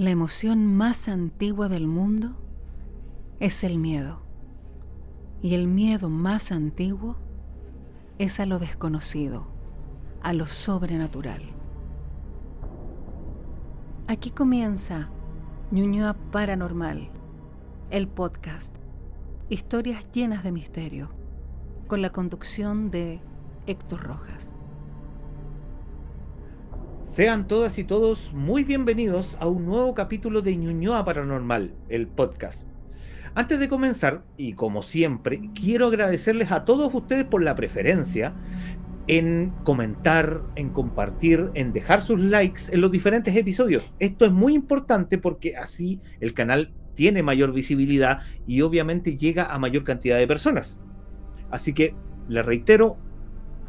La emoción más antigua del mundo es el miedo. Y el miedo más antiguo es a lo desconocido, a lo sobrenatural. Aquí comienza Ñuñoa Paranormal, el podcast. Historias llenas de misterio, con la conducción de Héctor Rojas. Sean todas y todos muy bienvenidos a un nuevo capítulo de Ñuñoa Paranormal, el podcast. Antes de comenzar, y como siempre, quiero agradecerles a todos ustedes por la preferencia en comentar, en compartir, en dejar sus likes en los diferentes episodios. Esto es muy importante porque así el canal tiene mayor visibilidad y obviamente llega a mayor cantidad de personas. Así que les reitero,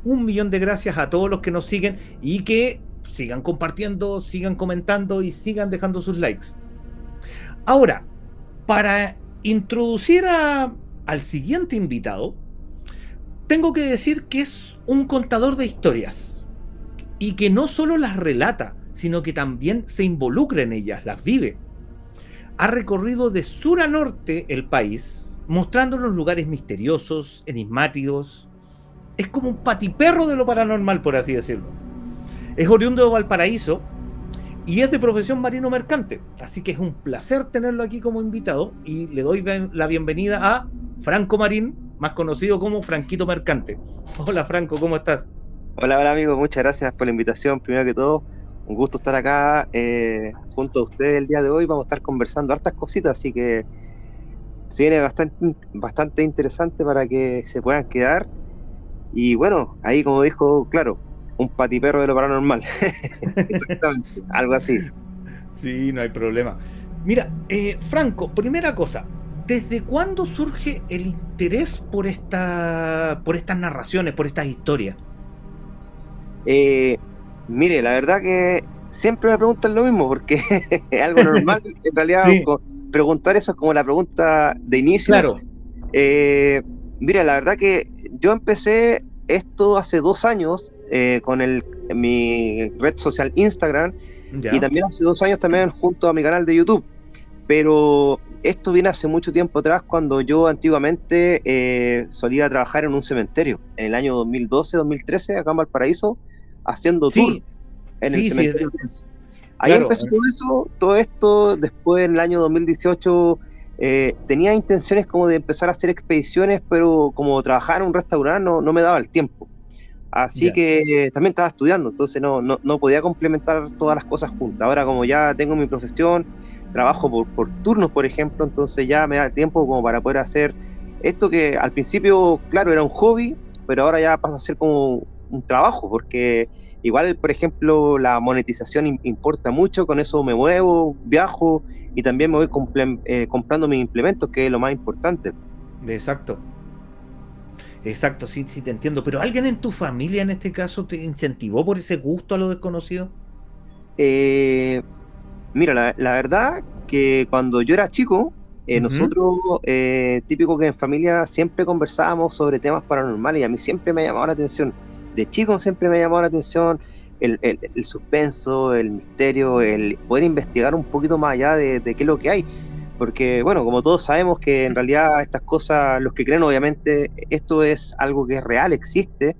1.000.000 de gracias a todos los que nos siguen y que sigan compartiendo, sigan comentando y sigan dejando sus likes. Ahora, para introducir al siguiente invitado, tengo que decir que es un contador de historias y que no solo las relata, sino que también se involucra en ellas, las vive. Ha recorrido de sur a norte el país, mostrándonos lugares misteriosos, enigmáticos. Es como un patiperro de lo paranormal, por así decirlo. Es oriundo de Valparaíso y es de profesión marino mercante, así que es un placer tenerlo aquí como invitado y le doy la bienvenida a Franco Marín, más conocido como Franquito Mercante. Hola Franco, ¿cómo estás? Hola amigo, muchas gracias por la invitación. Primero que todo, un gusto estar acá junto a ustedes el día de hoy. Vamos a estar conversando hartas cositas, así que se viene bastante interesante para que se puedan quedar. Y bueno, ahí como dijo, claro, un patiperro de lo paranormal. Exactamente, algo así. Sí, no hay problema. Mira, Franco, primera cosa, ¿desde cuándo surge el interés por estas narraciones, por estas historias? Mire, la verdad que siempre me preguntan lo mismo, porque es algo normal. En realidad, Sí. Preguntar eso es como la pregunta de inicio. Claro. Mira, la verdad que yo empecé esto hace 2 años con mi red social Instagram, Ya. y también hace 2 años también junto a mi canal de YouTube. Pero esto viene hace mucho tiempo atrás, cuando yo antiguamente solía trabajar en un cementerio, en el año 2012-2013, acá en Valparaíso, haciendo tour Sí, en el sí, cementerio 3. Ahí claro. empezó todo esto. Después, en el año 2018, tenía intenciones como de empezar a hacer expediciones, pero como trabajaba en un restaurante no me daba el tiempo. Así Ya. que también estaba estudiando, entonces no podía complementar todas las cosas juntas. Ahora, como ya tengo mi profesión, trabajo por turnos, por ejemplo, entonces ya me da tiempo como para poder hacer esto que al principio, claro, era un hobby, pero ahora ya pasa a ser como un trabajo, porque igual, por ejemplo, la monetización importa mucho. Con eso me muevo, viajo y también me voy comprando mis implementos, que es lo más importante. Exacto. Exacto, sí, sí te entiendo. Pero ¿alguien en tu familia en este caso te incentivó por ese gusto a lo desconocido? Eh, Mira, la verdad que cuando yo era chico, Ujú. nosotros, típico que en familia siempre conversábamos sobre temas paranormales, y a mí siempre me ha llamado la atención. De chico siempre me ha llamado la atención el suspenso, el misterio, el poder investigar un poquito más allá de qué es lo que hay. Porque, bueno, como todos sabemos que en realidad estas cosas, los que creen, obviamente, esto es algo que es real, existe,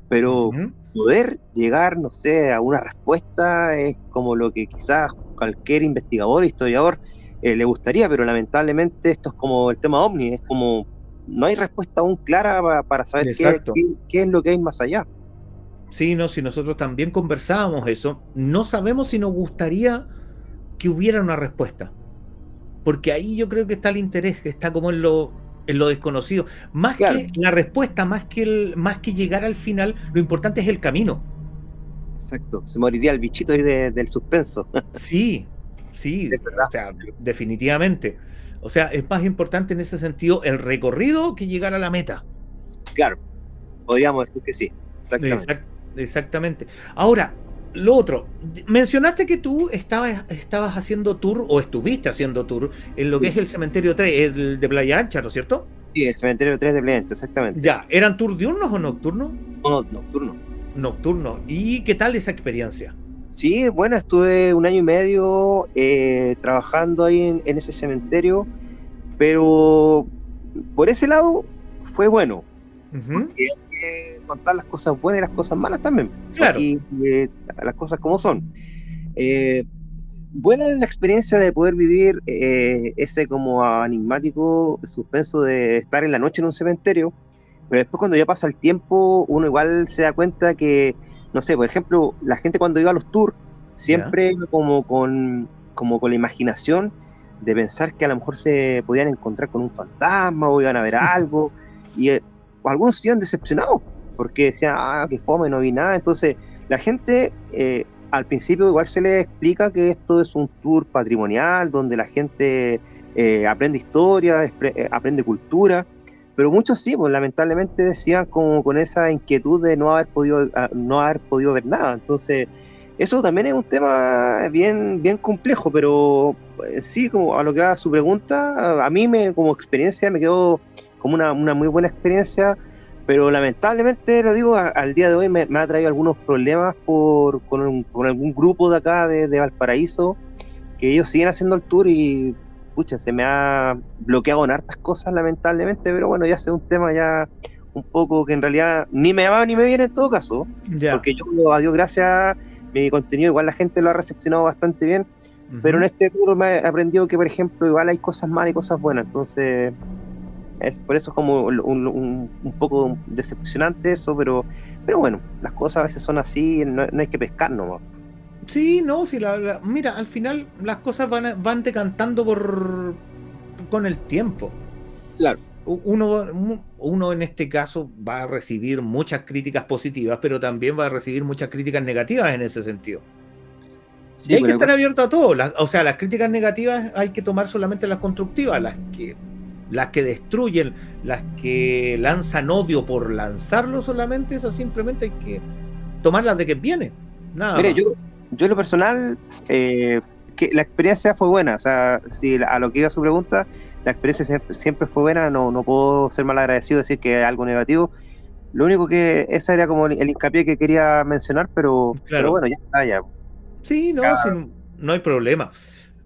pero Ujú. poder llegar, no sé, a una respuesta es como lo que quizás cualquier investigador, historiador, le gustaría, pero lamentablemente esto es como el tema OVNI, es como no hay respuesta aún clara para saber Exacto. qué es lo que hay más allá. Sí, no, si nosotros también conversábamos eso, no sabemos si nos gustaría que hubiera una respuesta. Porque ahí yo creo que está el interés, que está como en lo desconocido. Más Claro, que la respuesta, más que llegar al final, lo importante es el camino. exacto, se moriría el bichito ahí del suspenso. Sí, sí, Es o verdad, sea, definitivamente. O sea, es más importante en ese sentido el recorrido que llegar a la meta. claro, podríamos decir que sí, exactamente. Exactamente. Ahora, lo otro, mencionaste que tú estabas haciendo tour o estuviste haciendo tour en lo que Sí, es el Cementerio 3, el de Playa Ancha, ¿no es cierto? sí, el cementerio 3 de Plemente, exactamente. Ya, ¿eran tours diurnos o nocturnos? No, nocturno. Nocturnos. ¿Y qué tal esa experiencia? Sí, bueno, estuve 1 año y medio trabajando ahí en ese cementerio, pero por ese lado fue bueno, Ujú. porque hay que contar las cosas buenas y las cosas malas también. Claro. Aquí las cosas como son. Eh, Buena la experiencia de poder vivir ese como enigmático suspenso de estar en la noche en un cementerio, pero después cuando ya pasa el tiempo, uno igual se da cuenta que, no sé, por ejemplo, la gente cuando iba a los tours, Ya. siempre iba como con la imaginación de pensar que a lo mejor se podían encontrar con un fantasma o iban a ver algo, y algunos se iban decepcionados, porque decían, qué fome, no vi nada. Entonces, la gente al principio igual se les explica que esto es un tour patrimonial, donde la gente aprende historia, aprende cultura, pero muchos sí, pues lamentablemente decían como con esa inquietud de no haber podido ver nada. Entonces, eso también es un tema bien complejo, pero sí, como a lo que va su pregunta, a mí como experiencia me quedó como una muy buena experiencia, pero lamentablemente, lo digo, al día de hoy me ha traído algunos problemas con algún grupo de acá de Valparaíso, que ellos siguen haciendo el tour y pucha, se me ha bloqueado en hartas cosas lamentablemente, pero bueno, ya es un tema ya un poco que en realidad ni me va ni me viene en todo caso, Ya. porque yo, a Dios gracias, mi contenido igual la gente lo ha recepcionado bastante bien, pero en Ujú. este tour me he aprendido que, por ejemplo, igual hay cosas malas y cosas buenas, entonces por eso es como un poco decepcionante eso, pero bueno, las cosas a veces son así, no hay que pescar nomás. Sí, no, sí, mira, al final las cosas van decantando con el tiempo. Claro. Uno en este caso va a recibir muchas críticas positivas, pero también va a recibir muchas críticas negativas en ese sentido. Y Sí, hay que pero estar igual, abierto a todo. O sea, las críticas negativas hay que tomar solamente las constructivas, las que destruyen, las que lanzan odio por lanzarlo solamente, esas simplemente hay que tomarlas de que viene. Nada mire, más. yo en lo personal, que la experiencia fue buena, o sea, si a lo que iba su pregunta, la experiencia siempre fue buena, no puedo ser mal agradecido decir que es algo negativo. Lo único que esa era como el hincapié que quería mencionar, pero Claro. bueno, ya está, ya. Sí, no, no hay problema.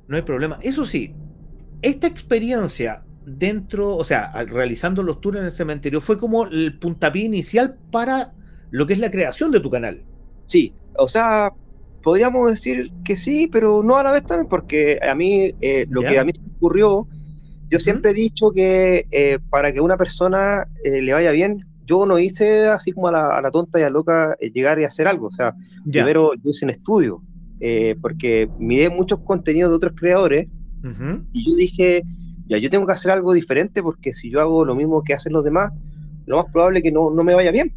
No hay problema. Eso sí, esta experiencia dentro, o sea, realizando los tours en el cementerio, fue como el puntapié inicial para lo que es la creación de tu canal. Sí, o sea, podríamos decir que sí, pero no a la vez también, porque a mí, lo que ¿Ya? a mí se me ocurrió, yo Ujú. siempre he dicho que para que una persona le vaya bien, yo no hice así como a la tonta y a loca llegar y hacer algo. O sea, Ya. primero yo hice un estudio, porque miré muchos contenidos de otros creadores Ujú. y yo dije, ya, yo tengo que hacer algo diferente porque si yo hago lo mismo que hacen los demás, lo más probable es que no me vaya bien.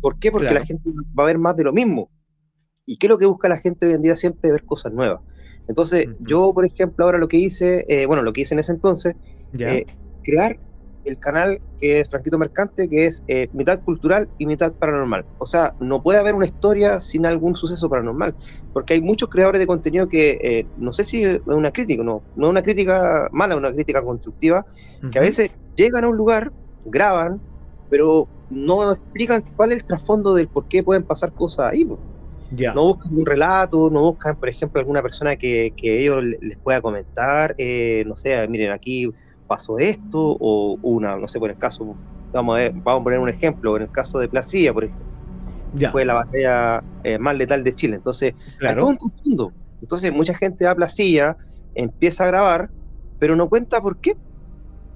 ¿Por qué? Porque la Claro. gente va a ver más de lo mismo. ¿Y qué es lo que busca la gente hoy en día? Siempre ver cosas nuevas. Entonces, Ujú. yo, por ejemplo, ahora lo que hice, bueno, lo que hice en ese entonces, ¿Ya? eh, crear el canal que es Franquito Mercante, que es mitad cultural y mitad paranormal. O sea, no puede haber una historia sin algún suceso paranormal, porque hay muchos creadores de contenido que, no sé si es una crítica, no es una crítica mala, es una crítica constructiva, que a Ujú. veces llegan a un lugar, graban, pero no explican cuál es el trasfondo del por qué pueden pasar cosas ahí, po. Ya. No buscan un relato, no buscan, por ejemplo, alguna persona que ellos les pueda comentar, no sé, miren, aquí pasó esto, o una, no sé, por el caso, vamos a poner un ejemplo, en el caso de Placilla, por ejemplo, que Ya. fue la batalla más letal de Chile. Entonces, hay todo Claro. un trasfondo. Entonces, mucha gente va a Placilla, empieza a grabar, pero no cuenta por qué.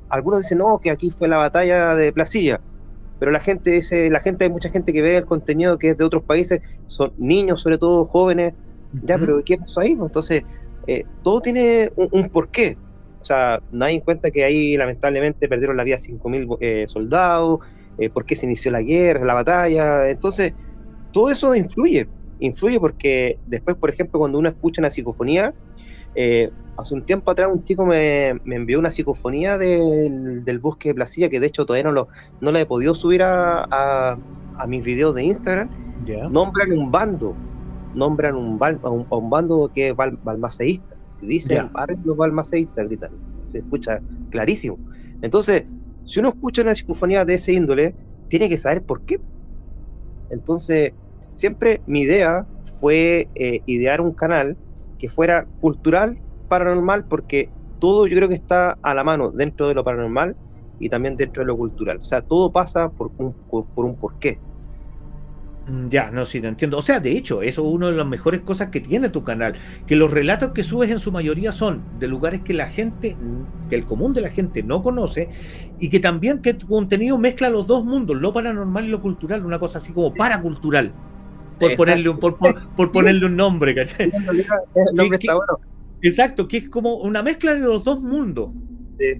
Algunos dicen, no, que aquí fue la batalla de Placilla, pero hay mucha gente que ve el contenido que es de otros países, son niños, sobre todo jóvenes, ya, Ujú. pero ¿qué pasó ahí? Pues entonces, todo tiene un porqué. O sea, nadie en cuenta que ahí lamentablemente perdieron la vida 5.000 soldados, por qué se inició la guerra, la batalla. Entonces, todo eso influye porque después, por ejemplo, cuando uno escucha una psicofonía, hace un tiempo atrás un chico me envió una psicofonía del bosque de Placilla, que de hecho todavía no la he podido subir a mis videos de Instagram. Ya. Nombran un bando, a un bando que es balmaceísta, que dicen, Ya. paren los balmaceístas, gritan, se escucha clarísimo. Entonces, si uno escucha una psicofonía de ese índole, tiene que saber por qué. Entonces, siempre mi idea fue idear un canal que fuera cultural, paranormal, porque todo yo creo que está a la mano dentro de lo paranormal y también dentro de lo cultural. O sea, todo pasa por un porqué. Ya, no, sí, te entiendo. O sea, de hecho, eso es una de las mejores cosas que tiene tu canal, que los relatos que subes en su mayoría son de lugares que la gente, que el común de la gente no conoce, y que también que tu contenido mezcla los dos mundos, lo paranormal y lo cultural, una cosa así como paracultural, Exacto. por ponerle un nombre, Sí, ¿cachai? en realidad, el nombre está bueno. Exacto, que es como una mezcla de los dos mundos. Sí.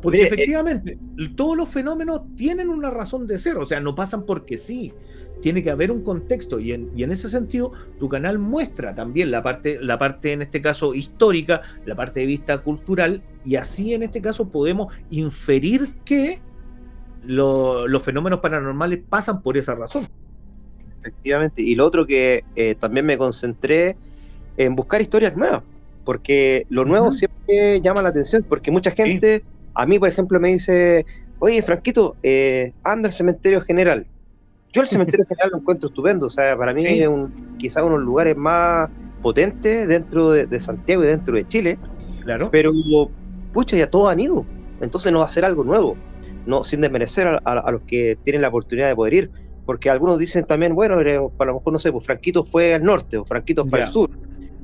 Porque Mire, efectivamente, todos los fenómenos tienen una razón de ser, o sea, no pasan porque sí. Tiene que haber un contexto, y en ese sentido, tu canal muestra también la parte en este caso histórica, la parte de vista cultural, y así en este caso podemos inferir que los fenómenos paranormales pasan por esa razón. efectivamente. Y lo otro que también me concentré en buscar historias nuevas, porque lo nuevo siempre llama la atención, porque mucha Sí, gente, a mí por ejemplo, me dice, oye, Franquito, anda al cementerio general. Yo el cementerio general lo encuentro estupendo, o sea, para mí es sí, quizá uno de los lugares más potentes dentro de Santiago y dentro de Chile, claro. pero pucha, ya todos han ido, entonces no va a ser algo nuevo, no, sin desmerecer a los que tienen la oportunidad de poder ir, porque algunos dicen también, bueno, a lo mejor no sé, pues Franquito fue al norte o Franquito fue al Ya. sur,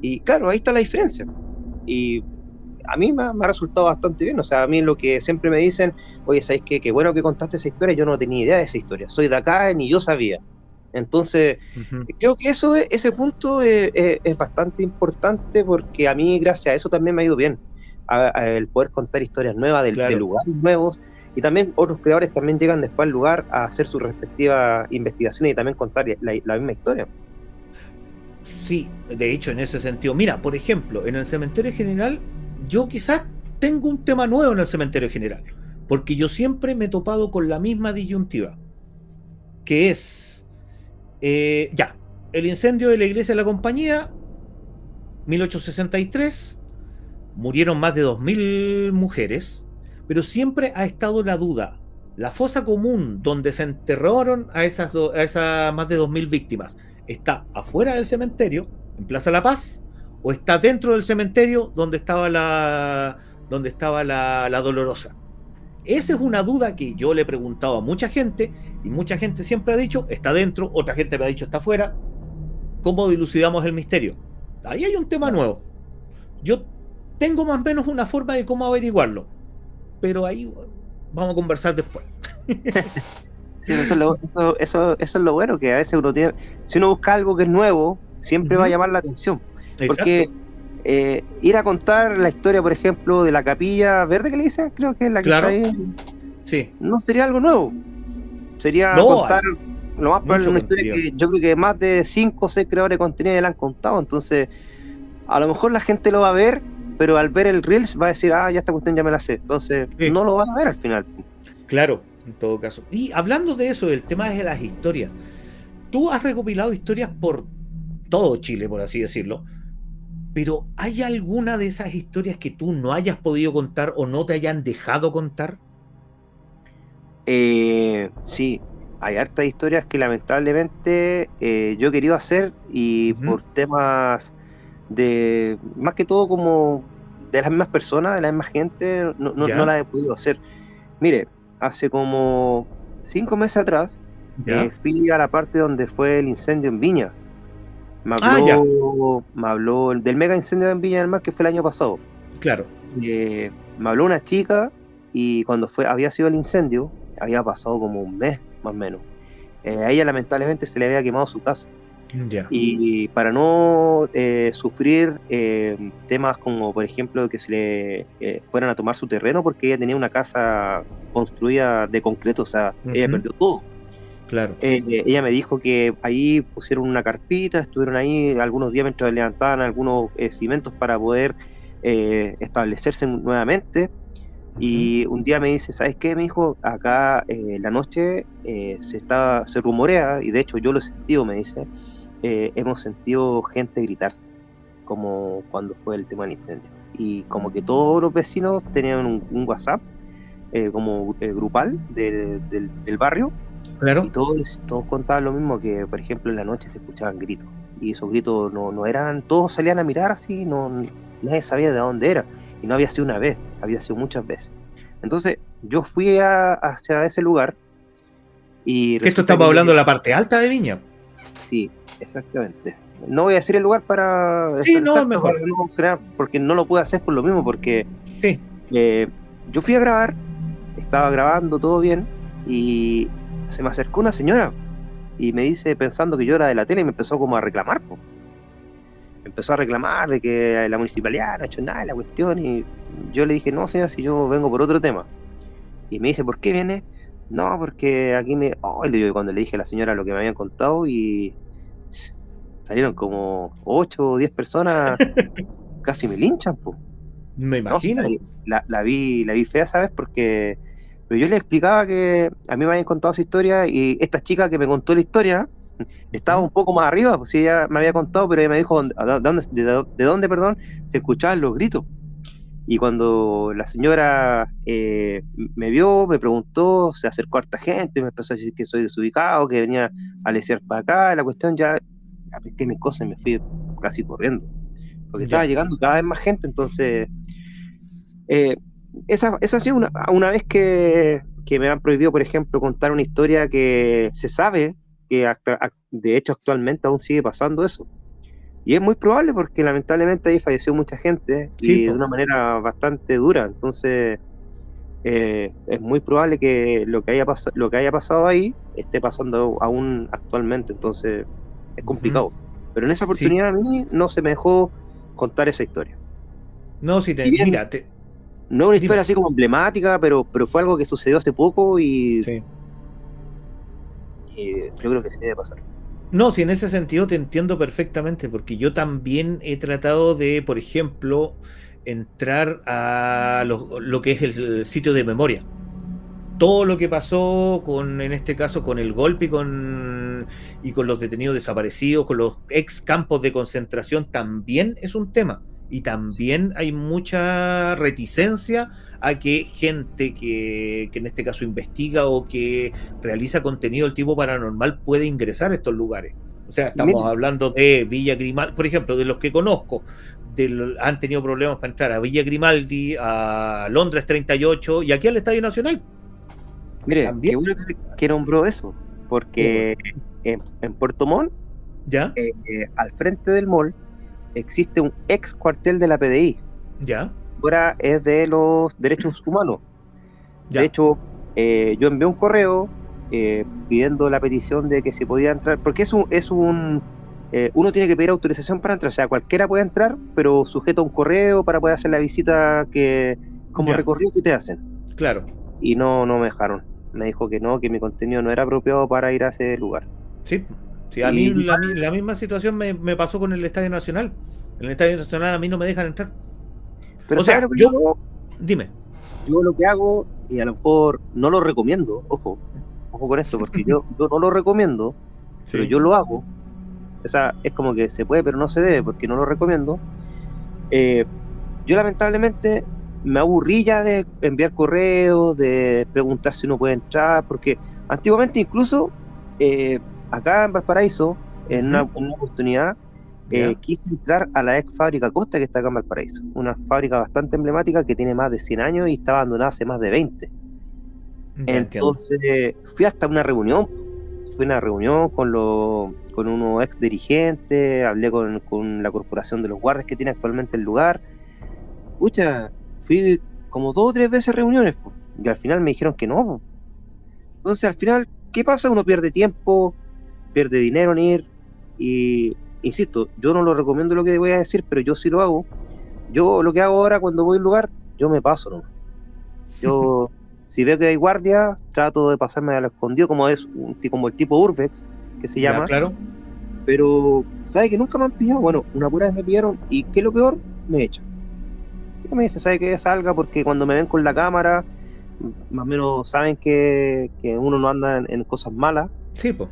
y claro, ahí está la diferencia, y a mí me ha resultado bastante bien, o sea, a mí lo que siempre me dicen, oye, ¿sabes qué? Qué bueno que contaste esa historia, yo no tenía idea de esa historia, soy de acá, ni yo sabía. Entonces, Ujú. creo que ese punto es bastante importante porque a mí, gracias a eso, también me ha ido bien, el poder contar historias nuevas de Claro. lugares nuevos, y también otros creadores también llegan después al lugar a hacer sus respectivas investigaciones y también contar la misma historia. Sí, de hecho, en ese sentido. Mira, por ejemplo, en el cementerio general, yo quizás tengo un tema nuevo en el cementerio general, porque yo siempre me he topado con la misma disyuntiva, que es, ya, el incendio de la iglesia de la compañía, 1863, murieron más de 2000 mujeres, pero siempre ha estado la duda. La fosa común donde se enterraron a esas más de 2000 víctimas, ¿está afuera del cementerio, en Plaza La Paz, o está dentro del cementerio donde estaba la Dolorosa? Esa es una duda que yo le he preguntado a mucha gente, y mucha gente siempre ha dicho está dentro, otra gente me ha dicho está afuera. ¿Cómo dilucidamos el misterio? Ahí hay un tema nuevo. Yo tengo más o menos una forma de cómo averiguarlo, pero ahí vamos a conversar después. Sí, eso es lo bueno, que a veces uno tiene, si uno busca algo que es nuevo, siempre va a Ujú. llamar la atención. Porque Exacto. ir a contar la historia, por ejemplo, de la Capilla Verde que le dicen, creo que es la que está Claro. ahí, Sí. no sería algo nuevo. Sería No, contar hay lo más probable mucho una historia contenido. que yo creo que más de 5 o 6 creadores de contenido ya la han contado. Entonces, a lo mejor la gente lo va a ver, pero al ver el Reels va a decir, ah, ya esta cuestión ya me la sé. Entonces, Sí, no lo van a ver al final. claro, en todo caso. Y hablando de eso, del tema de las historias, tú has recopilado historias por todo Chile, por así decirlo, pero ¿hay alguna de esas historias que tú no hayas podido contar o no te hayan dejado contar? Sí, hay hartas historias que lamentablemente yo he querido hacer y Ujú. por temas de, más que todo como de las mismas personas, de la misma gente, no ¿Ya? las he podido hacer. Mire, hace como 5 meses atrás ¿Ya? fui a la parte donde fue el incendio en Viña. Ah, ya, Me habló del mega incendio en Viña del Mar que fue el año pasado. claro. Me habló una chica y cuando había sido el incendio, había pasado como un mes más o menos. A ella lamentablemente se le había quemado su casa. Ya. Y para no sufrir temas como, por ejemplo, que se le fueran a tomar su terreno, porque ella tenía una casa construida de concreto, o sea, ella Ujú. perdió todo. Claro. Ella me dijo que ahí pusieron una carpita, estuvieron ahí algunos días mientras levantaban algunos cimientos para poder establecerse nuevamente. Ujú. Y un día me dice, ¿sabes qué? Me dijo, acá la noche se rumorea, y de hecho yo lo he sentido, me dice, hemos sentido gente gritar, como cuando fue el tema del incendio. Y como que todos los vecinos tenían un WhatsApp como grupal del barrio, Claro. Y todos contaban lo mismo, que por ejemplo en la noche se escuchaban gritos. Y esos gritos no eran, todos salían a mirar así, nadie sabía de dónde era. Y no había sido una vez, había sido muchas veces. Entonces yo fui hacia ese lugar y Que esto resulta estamos que, hablando de la parte alta de Viña. sí, exactamente. No voy a decir el lugar para Sí, no, exacto, mejor. para no crear, porque no lo pude hacer por lo mismo, porque Sí. yo fui a grabar, estaba grabando todo bien, y se me acercó una señora y me dice, pensando que yo era de la tele, y me empezó como a reclamar, po. Empezó a reclamar de que la municipalidad no ha hecho nada de la cuestión, y yo le dije, no señora, si yo vengo por otro tema. Y me dice, ¿por qué viene? No, porque aquí me... Oh, le digo, cuando le dije a la señora lo que me habían contado, y salieron como 8 o 10 personas, casi me linchan, po. Me No, sí, imagino. la vi fea, ¿sabes? Porque pero yo le explicaba que a mí me habían contado esa historia, y esta chica que me contó la historia estaba un poco más arriba, pues sí, ella me había contado, pero ella me dijo de dónde, perdón, se escuchaban los gritos. Y cuando la señora me vio, me preguntó, se acercó a harta gente, me empezó a decir que soy desubicado, que venía a lesear para acá, la cuestión ya pesqué mis cosas y me fui casi corriendo, porque estaba Ya. llegando cada vez más gente. Entonces eh, esa ha sido una vez que me han prohibido, por ejemplo, contar una historia que se sabe que de hecho actualmente aún sigue pasando eso. Y es muy probable porque lamentablemente ahí falleció mucha gente Sí, y de po. una manera bastante dura. Entonces es muy probable que lo que haya pasado ahí esté pasando aún actualmente. Entonces es complicado. Pero en esa Sí. oportunidad a mí no se me dejó contar esa historia. No, sí, Si bien mira, no es una historia dime. así como emblemática, pero fue algo que sucedió hace poco, Sí. y yo creo que sí debe pasar. No, sí, en ese sentido te entiendo perfectamente, porque yo también he tratado de, por ejemplo, entrar a lo que es el sitio de memoria. Todo lo que pasó con, en este caso, con el golpe y con los detenidos desaparecidos, con los ex campos de concentración, también es un tema. Y también hay mucha reticencia a que gente que en este caso investiga o que realiza contenido del tipo paranormal puede ingresar a estos lugares. O sea, estamos Mire, hablando de Villa Grimaldi, por ejemplo, de los que conozco, han tenido problemas para entrar a Villa Grimaldi, a Londres 38 y aquí al Estadio Nacional. mire, También. qué bueno que nombró eso, Qué bueno. porque en Puerto Montt, ¿Ya? al frente del mall, existe un ex cuartel de la PDI. ¿Ya? Ahora es de los derechos humanos. De ¿Ya? hecho, yo envié un correo pidiendo la petición de que se podía entrar, porque uno tiene que pedir autorización para entrar, o sea, cualquiera puede entrar, pero sujeto a un correo para poder hacer la visita como ¿Ya? recorrido que te hacen. Claro. Y no me dejaron. Me dijo que no, que mi contenido no era apropiado para ir a ese lugar. Sí. Sí, a mí Y la misma situación me pasó con el Estadio Nacional. En el Estadio Nacional a mí no me dejan entrar. pero O ¿sabes sea, lo que yo hago? dime. Yo lo que hago, y a lo mejor no lo recomiendo, ojo con esto, porque yo no lo recomiendo, pero Sí. yo lo hago. O sea, es como que se puede, pero no se debe, porque no lo recomiendo. Yo lamentablemente me aburrí ya de enviar correos, de preguntar si uno puede entrar, porque antiguamente incluso acá en Valparaíso, en una oportunidad, ¿Ya? quise entrar a la ex fábrica Costa, que está acá en Valparaíso, una fábrica bastante emblemática que tiene más de 100 años y está abandonada hace más de 20. Ya entiendo. Entonces fui hasta una reunión, con unos ex dirigentes, hablé con la corporación de los guardias que tiene actualmente el lugar. Pucha, fui como 2 o 3 veces a reuniones, po, y al final me dijeron que no, po. Entonces al final, ¿qué pasa? Uno pierde tiempo, pierde dinero en ir, y insisto, yo no lo recomiendo lo que voy a decir, pero yo sí lo hago. Yo lo que hago ahora cuando voy a un lugar, yo me paso, ¿no? Yo, si veo que hay guardia, trato de pasarme a lo escondido, como el tipo Urbex, que se Ya, llama, claro. pero ¿sabe que nunca me han pillado? Bueno, una pura vez me pillaron, y ¿qué es lo peor? Me echan. Y me dice, ¿sabe qué? Salga, porque cuando me ven con la cámara, más o menos saben que uno no anda en cosas malas. Sí, pues.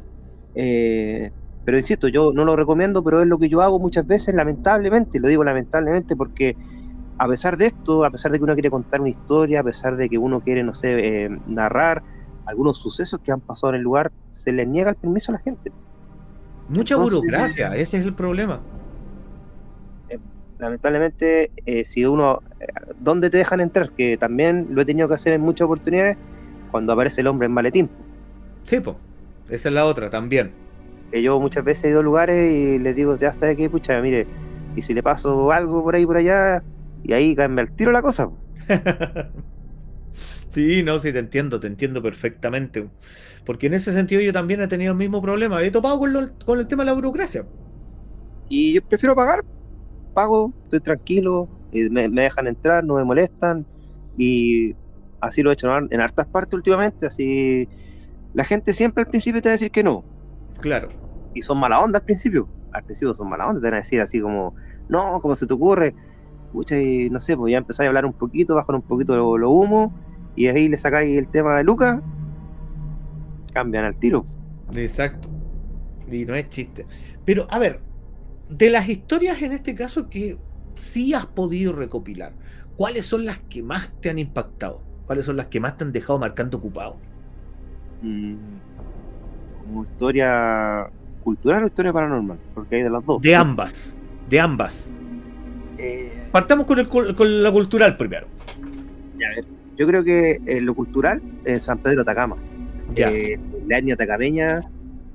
Pero insisto, yo no lo recomiendo, pero es lo que yo hago muchas veces, lamentablemente, lo digo lamentablemente, porque a pesar de esto, a pesar de que uno quiere contar una historia, a pesar de que uno quiere, no sé, narrar, algunos sucesos que han pasado en el lugar, se les niega el permiso a la gente. Mucha Entonces, burocracia, ese es el problema. lamentablemente, si uno, ¿dónde te dejan entrar? Que también lo he tenido que hacer en muchas oportunidades, cuando aparece el hombre en maletín. Sí, pues, esa es la otra también. Que yo muchas veces he ido a lugares y les digo, ya sabes qué, pucha, mire, y si le paso algo por ahí, por allá, y ahí cambia el tiro la cosa. Sí, no, sí, te entiendo perfectamente. Porque en ese sentido yo también he tenido el mismo problema. He topado con el tema de la burocracia. Y yo prefiero pagar, pago, estoy tranquilo, y me dejan entrar, no me molestan, y así lo he hecho en hartas partes últimamente, así la gente siempre al principio te va a decir que no, Claro. y son mala onda al principio son mala onda, te van a decir así como, no, ¿cómo se te ocurre? Pucha, y no sé, pues ya empezáis a hablar un poquito, bajan un poquito lo humo, y ahí le sacáis el tema de Lucas, cambian al tiro. Exacto. Y no es chiste. Pero, a ver, de las historias en este caso que sí has podido recopilar, ¿cuáles son las que más te han impactado? ¿Cuáles son las que más te han dejado marcando ocupado? Mm, Como historia cultural o historia paranormal, porque hay de las dos. De ambas. De ambas. Eh, Partamos con la cultural primero. ya, a ver, yo creo que lo cultural es San Pedro de Atacama. Ya. La etnia atacameña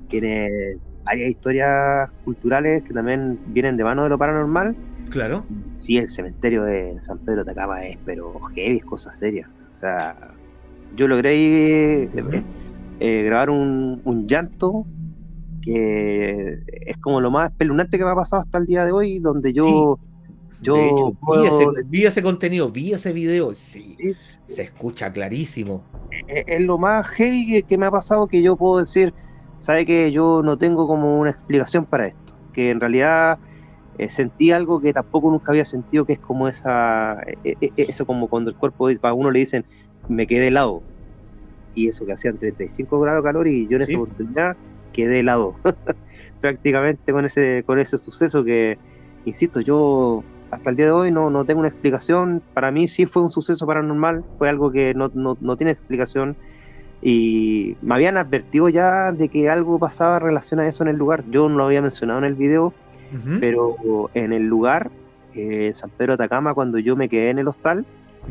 tiene varias historias culturales que también vienen de mano de lo paranormal. Claro. Sí, el cementerio de San Pedro de Atacama es, pero heavy, es cosa seria. O sea, yo logré grabar un llanto que es como lo más espeluznante que me ha pasado hasta el día de hoy, donde Sí. yo De hecho, puedo vi ese contenido, vi ese video. Sí, decir, se escucha clarísimo. es lo más heavy que me ha pasado, que yo puedo decir, sabe que yo no tengo como una explicación para esto, que en realidad sentí algo que tampoco nunca había sentido, que es como eso como cuando el cuerpo, a uno le dicen, me quedé helado, y eso que hacían 35 grados de calor, y yo en esa Sí. oportunidad quedé helado, prácticamente con ese suceso que, insisto, yo hasta el día de hoy no tengo una explicación. Para mí sí fue un suceso paranormal, fue algo que no tiene explicación, y me habían advertido ya de que algo pasaba en relación a eso en el lugar. Yo no lo había mencionado en el video, pero en el lugar, San Pedro de Atacama, cuando yo me quedé en el hostal,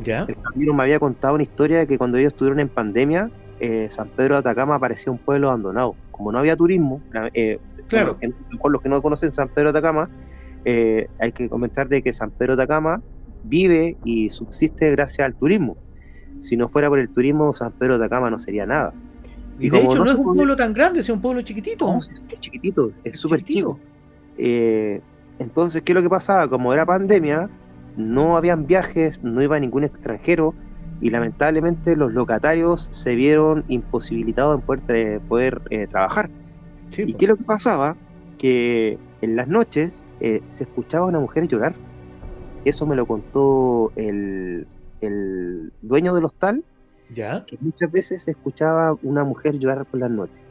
Ya. el camino me había contado una historia de que cuando ellos estuvieron en pandemia, San Pedro de Atacama parecía un pueblo abandonado. Como no había turismo, Claro. por los que no conocen San Pedro de Atacama, hay que comentar de que San Pedro de Atacama vive y subsiste gracias al turismo. Si no fuera por el turismo, San Pedro de Atacama no sería nada. Y de como hecho no es se un podía- pueblo tan grande, es un pueblo chiquitito. no, es chiquitito, es súper Chiquitito. chico. Entonces, ¿qué es lo que pasaba? Como era pandemia, no habían viajes, no iba ningún extranjero, y lamentablemente los locatarios se vieron imposibilitados en poder trabajar. Sí, ¿Y po. qué es lo que pasaba? Que en las noches se escuchaba a una mujer llorar. Eso me lo contó el dueño del hostal, Ya. que muchas veces se escuchaba una mujer llorar por las noches.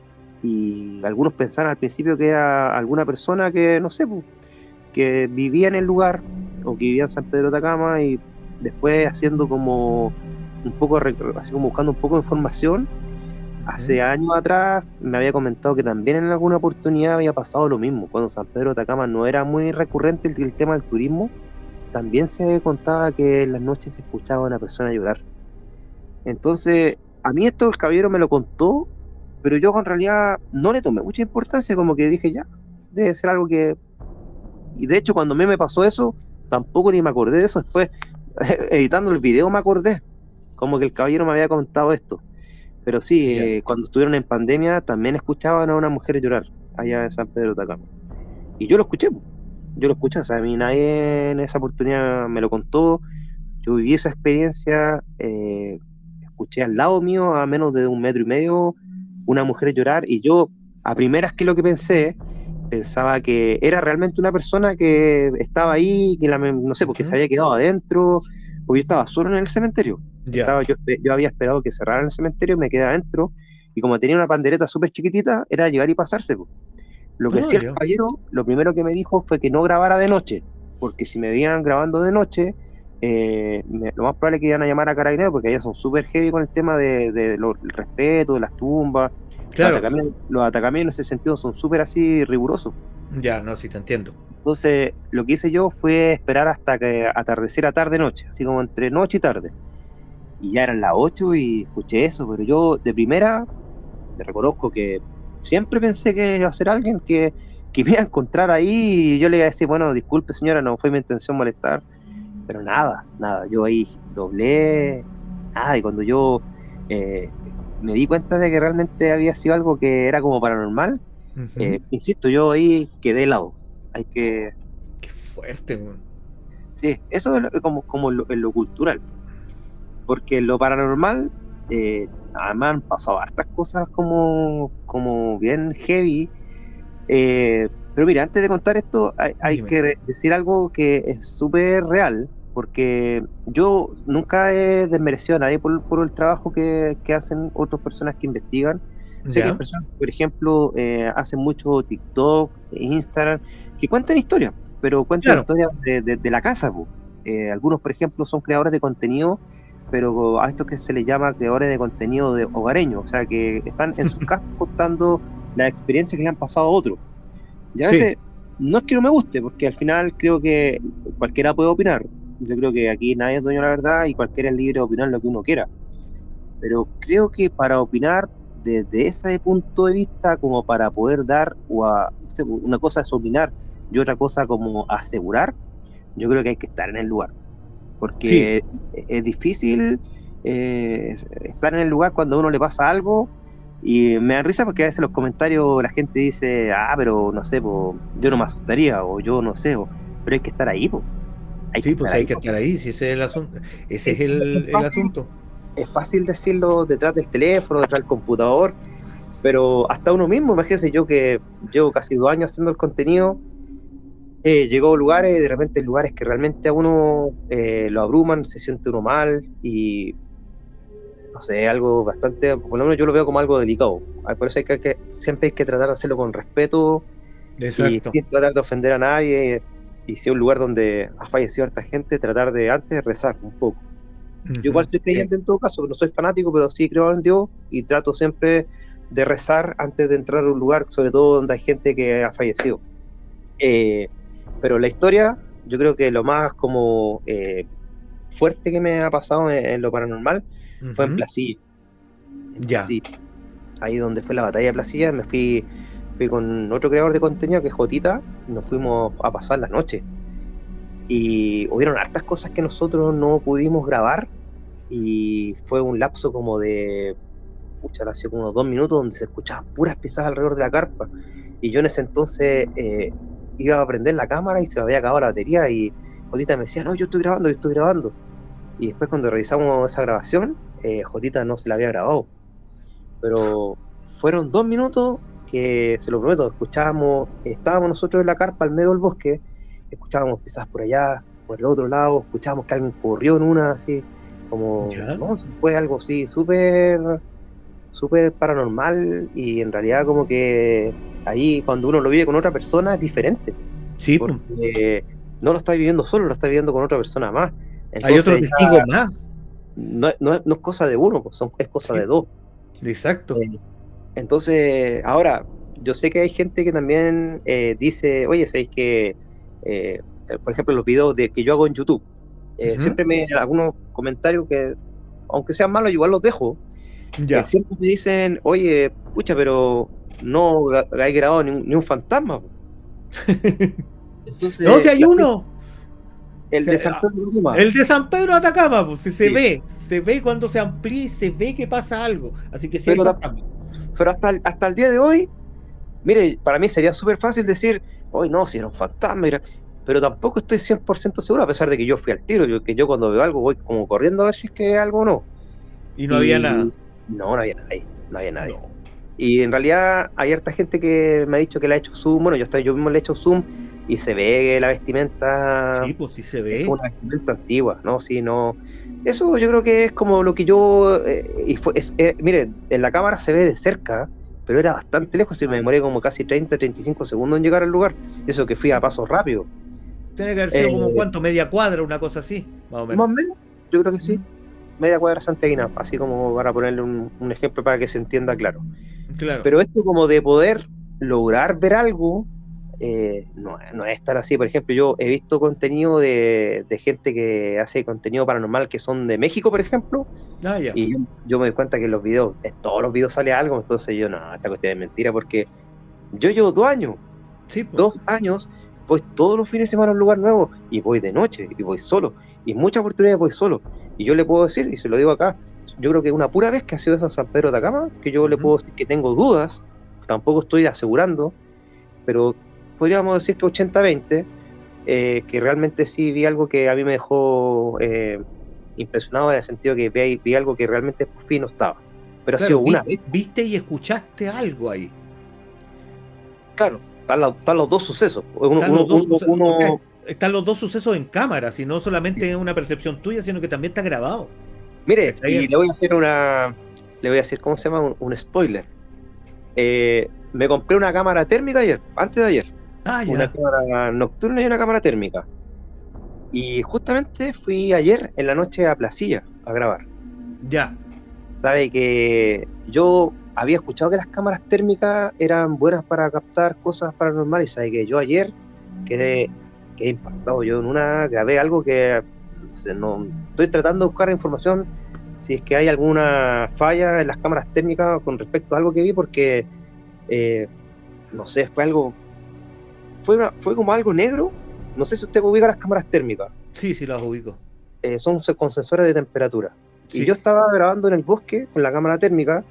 Y algunos pensaron al principio que era alguna persona que, no sé, que vivía en el lugar o que vivía en San Pedro de Atacama, y después haciendo como un poco, así como buscando un poco de información, hace años atrás me había comentado que también en alguna oportunidad había pasado lo mismo, cuando San Pedro de Atacama no era muy recurrente el tema del turismo, también se contaba que en las noches se escuchaba a una persona llorar. Entonces, a mí esto el caballero me lo contó, pero yo en realidad no le tomé mucha importancia, como que dije, ya, debe ser algo que... Y de hecho, cuando a mí me pasó eso, tampoco ni me acordé de eso. Después, editando el video, me acordé, como que el caballero me había contado esto. Pero sí, Ya. cuando estuvieron en pandemia, también escuchaban a una mujer llorar allá en San Pedro de Atacama. Y yo lo escuché, o sea, a mí nadie en esa oportunidad me lo contó. Yo viví esa experiencia, escuché al lado mío, a menos de 1,5 metros, una mujer llorar, y yo, a primeras, que lo que pensaba que era realmente una persona que estaba ahí, que no sé, porque se había quedado adentro, porque yo estaba solo en el cementerio. Ya. Yo había esperado que cerraran el cementerio, me quedé adentro, y como tenía una pandereta súper chiquitita, era llegar y pasarse. Lo que Ah, hacía el ya. caballero, lo primero que me dijo fue que no grabara de noche, porque si me veían grabando de noche, lo más probable es que iban a llamar a Carabineros, porque allá son súper heavy con el tema el respeto, de las tumbas. Claro. Los atacamientos en ese sentido son súper así rigurosos. Ya, no, sí, te entiendo. Entonces, lo que hice yo fue esperar hasta que atardeciera tarde-noche, así como entre noche y tarde. Y ya eran las 8 y escuché eso, pero yo de primera te reconozco que siempre pensé que iba a ser alguien que me iba a encontrar ahí y yo le iba a decir, bueno, disculpe señora, no fue mi intención molestar, pero nada, yo ahí doblé, nada, y cuando yo me di cuenta de que realmente había sido algo que era como paranormal, insisto, yo ahí quedé helado. Qué fuerte, güey. Sí, eso es como en lo cultural, porque en lo paranormal, además han pasado hartas cosas como bien heavy. Pero mira, antes de contar esto, hay que decir algo que es súper real, porque yo nunca he desmerecido a nadie por el trabajo que hacen otras personas que investigan. Sé que hay personas, por ejemplo, hacen mucho TikTok, Instagram, que cuentan historias, pero cuentan historias de la casa. Algunos, por ejemplo, son creadores de contenido, pero a estos que se les llama creadores de contenido de hogareño, o sea, que están en sus casas contando la experiencia que le han pasado a otros. Y a veces no es que no me guste, porque al final creo que cualquiera puede opinar. Yo creo que aquí nadie es dueño de la verdad y cualquiera es libre de opinar lo que uno quiera. Pero creo que para opinar desde ese punto de vista, como para poder dar, no sé, una cosa es opinar y otra cosa como asegurar, yo creo que hay que estar en el lugar. Porque es difícil estar en el lugar cuando a uno le pasa algo. Y me da risa porque a veces en los comentarios la gente dice, pero no sé, yo no me asustaría, o yo no sé, pero hay que estar ahí, hay que estar ahí, si ese es el asunto. Ese es el asunto. Es fácil decirlo detrás del teléfono, detrás del computador, pero hasta uno mismo, imagínense, yo que llevo casi 2 años haciendo el contenido, llegó a lugares, de repente lugares que realmente a uno lo abruman, se siente uno mal y no sé, algo bastante, por lo menos yo lo veo como algo delicado. Por eso siempre hay que tratar de hacerlo con respeto. Exacto. Y sin tratar de ofender a nadie. Y si es un lugar donde ha fallecido harta gente, tratar de antes rezar un poco. Yo igual soy creyente en todo caso, no soy fanático, pero sí creo en Dios y trato siempre de rezar antes de entrar a un lugar, sobre todo donde hay gente que ha fallecido. Pero la historia, yo creo que lo más como fuerte que me ha pasado en lo paranormal fue en Placilla. Ahí donde fue la batalla de Placilla, me fui con otro creador de contenido que es Jotita, nos fuimos a pasar la noche. Y hubieron hartas cosas que nosotros no pudimos grabar y fue un lapso como de, hace como unos 2 minutos donde se escuchaban puras pisadas alrededor de la carpa. Y yo en ese entonces iba a prender la cámara y se me había acabado la batería y Jotita me decía, no, yo estoy grabando. Y después cuando revisamos esa grabación, Jotita no se la había grabado. Pero fueron 2 minutos que, se lo prometo, estábamos nosotros en la carpa al medio del bosque, escuchábamos pisadas por allá, por el otro lado, escuchábamos que alguien corrió en una, así, como, no, fue algo así, súper paranormal, y en realidad como que ahí cuando uno lo vive con otra persona es diferente. Sí, porque no lo está viviendo solo, lo está viviendo con otra persona más. Entonces, hay otro testigo más. No es cosa de uno, es cosa de dos. Exacto. Entonces, ahora, yo sé que hay gente que también dice, oye, ¿sabéis que, por ejemplo, los videos que yo hago en YouTube, siempre algunos comentarios que, aunque sean malos, igual los dejo, siempre me dicen, oye, pucha, pero no hay grabado ni un fantasma. Entonces, no, si hay uno. El de San Pedro de Atacama. El de San Pedro de Atacama, pues se ve cuando se amplía y se ve que pasa algo. Así que sí, pero hasta el día de hoy, mire, para mí sería súper fácil decir, hoy no, si era un fantasma, pero tampoco estoy 100% seguro, a pesar de que yo fui al tiro, que yo cuando veo algo voy como corriendo a ver si es que es algo o no. Y no había nada. No había nadie. No. Y en realidad hay harta gente que me ha dicho que le ha hecho zoom, bueno, yo mismo le he hecho zoom y se ve la vestimenta. Sí, pues sí se ve. Es una vestimenta antigua, ¿no? Sí, no. Eso yo creo que es como lo que yo. Mire, en la cámara se ve de cerca, pero era bastante lejos y me demoré como casi 30-35 segundos en llegar al lugar. Eso que fui a paso rápido. Tiene que haber sido como cuánto, media cuadra, una cosa así. más o Más menos. o menos, yo creo que sí. Media cuadra santiaguina, así como para ponerle un ejemplo para que se entienda claro. Claro. Pero esto como de poder lograr ver algo, no es tan así. Por ejemplo, yo he visto contenido de gente que hace contenido paranormal que son de México, por ejemplo, Ah, ya. y yo me doy cuenta que en los videos, en todos los videos sale algo, entonces yo, no, esta cuestión es mentira, porque yo llevo 2 años, Sí, pues. 2 años, voy todos los fines de semana a un lugar nuevo, y voy de noche, y voy solo, y muchas oportunidades voy solo, y yo le puedo decir, y se lo digo acá, yo creo que una pura vez que ha sido esa en San Pedro de Atacama, que yo le puedo decir que tengo dudas, tampoco estoy asegurando, pero podríamos decir que 80-20, que realmente sí vi algo que a mí me dejó impresionado, en el sentido que vi algo que realmente por fin no estaba. Pero ha sido una vez. Viste y escuchaste algo ahí. Claro, están los dos sucesos. Están los dos sucesos en cámara, si no solamente es una percepción tuya, sino que también está grabado. Mire, y le voy a hacer ¿cómo se llama? Un spoiler. Me compré una cámara térmica ayer, antes de ayer. Una cámara nocturna y una cámara térmica. Y justamente fui ayer en la noche a Placilla a grabar. Ya. Sabe que yo había escuchado que las cámaras térmicas eran buenas para captar cosas paranormales. Sabe que yo ayer quedé impactado. Yo en una grabé algo que no estoy tratando de buscar información si es que hay alguna falla en las cámaras térmicas con respecto a algo que vi, porque no sé, fue como algo negro. No sé si usted ubica las cámaras térmicas. Sí, las ubico. Son con sensores de temperatura. Sí. Y yo estaba grabando en el bosque con la cámara térmica,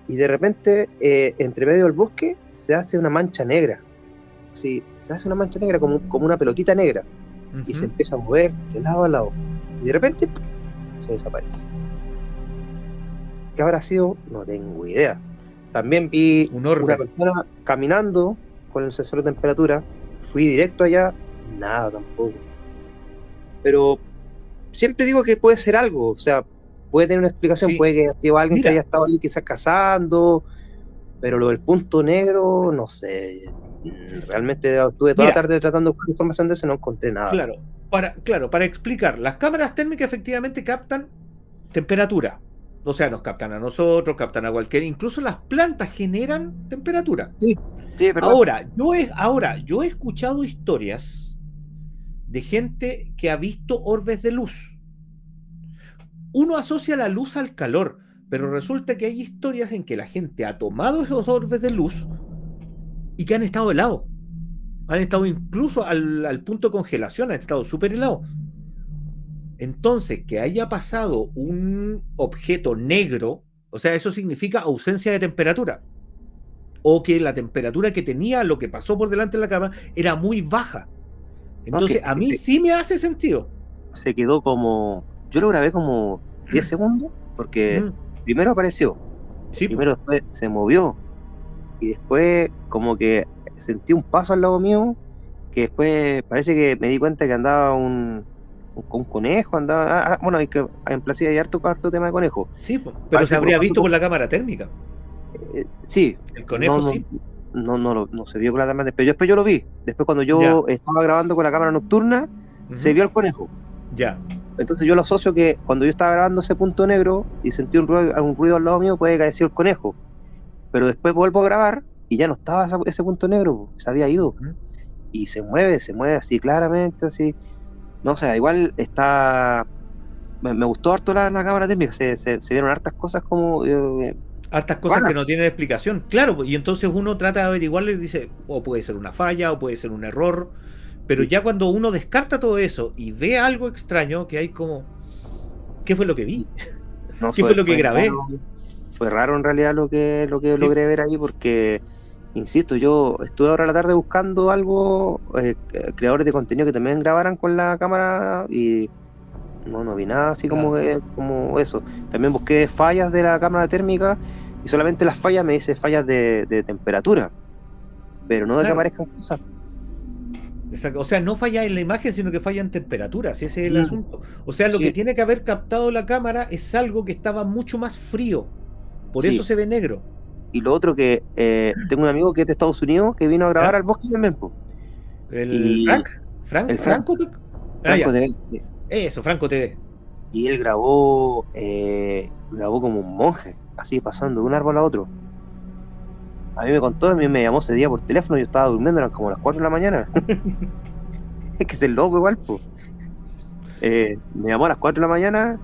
y de repente, entre medio del bosque, se hace una mancha negra. Sí, se hace una mancha negra como una pelotita negra. Y se empieza a mover de lado a lado. Y de repente, se desaparece. ¿Qué habrá sido? No tengo idea. También vi una persona caminando con el sensor de temperatura. Fui directo allá, nada tampoco. Pero siempre digo que puede ser algo, o sea, puede tener una explicación, puede que haya sido alguien que haya estado ahí quizás cazando, pero lo del punto negro, no sé. Realmente estuve toda la tarde tratando de buscar información de eso y no encontré nada. Para explicar, las cámaras térmicas efectivamente captan temperatura. O sea, nos captan a nosotros, captan a cualquiera, incluso las plantas generan temperatura. Sí, es verdad. Ahora, yo he escuchado historias de gente que ha visto orbes de luz. Uno asocia la luz al calor, pero resulta que hay historias en que la gente ha tomado esos orbes de luz y que han estado helados. Han estado incluso al punto de congelación, han estado súper helados. Entonces, que haya pasado un objeto negro, o sea, eso significa ausencia de temperatura. O que la temperatura que tenía lo que pasó por delante de la cama era muy baja. Entonces, a mí sí me hace sentido. Se quedó como... Yo lo grabé como 10 segundos, porque primero apareció, primero después se movió, y después como que sentí un paso al lado mío, que después parece que me di cuenta que andaba un conejo, andaba... bueno, en Placilla hay harto tema de conejo. Sí, pero se habría visto con la cámara térmica. Sí. El conejo sí. No se vio con la cámara térmica, pero después yo lo vi. Después cuando yo estaba grabando con la cámara nocturna, se vio el conejo. Ya. Entonces yo lo asocio que cuando yo estaba grabando ese punto negro y sentí un ruido al lado mío, puede que haya sido el conejo. Pero después vuelvo a grabar y ya no estaba ese punto negro, se había ido. Y se mueve así claramente, así. No sé, igual está... Me gustó harto la cámara térmica, se vieron hartas cosas como... hartas cosas que no tienen explicación. Claro, y entonces uno trata de averiguarle y dice, o puede ser una falla, o puede ser un error. Pero ya cuando uno descarta todo eso y ve algo extraño, que hay como... ¿Qué fue lo que vi? ¿Qué fue lo que grabé? Fue raro en realidad lo que logré ver ahí, porque, insisto, yo estuve ahora a la tarde buscando algo, creadores de contenido que también grabaran con la cámara, y no vi nada así como eso. También busqué fallas de la cámara térmica, y solamente las fallas me dice fallas de temperatura, pero no de que aparezcan cosas. Exacto. O sea, no falla en la imagen, sino que falla en temperatura, si ese es el asunto. O sea, lo que tiene que haber captado la cámara es algo que estaba mucho más frío. Por eso se ve negro. Y lo otro que tengo un amigo que es de Estados Unidos que vino a grabar al bosque también. ¿El Frank? Franco de Bell, sí. Eso, Franco TV. Y él grabó como un monje, así pasando de un árbol a otro. A mí me contó, a mí me llamó ese día por teléfono, yo estaba durmiendo, eran como las 4 de la mañana. Es que es el loco igual, pues. Me llamó a las 4 de la mañana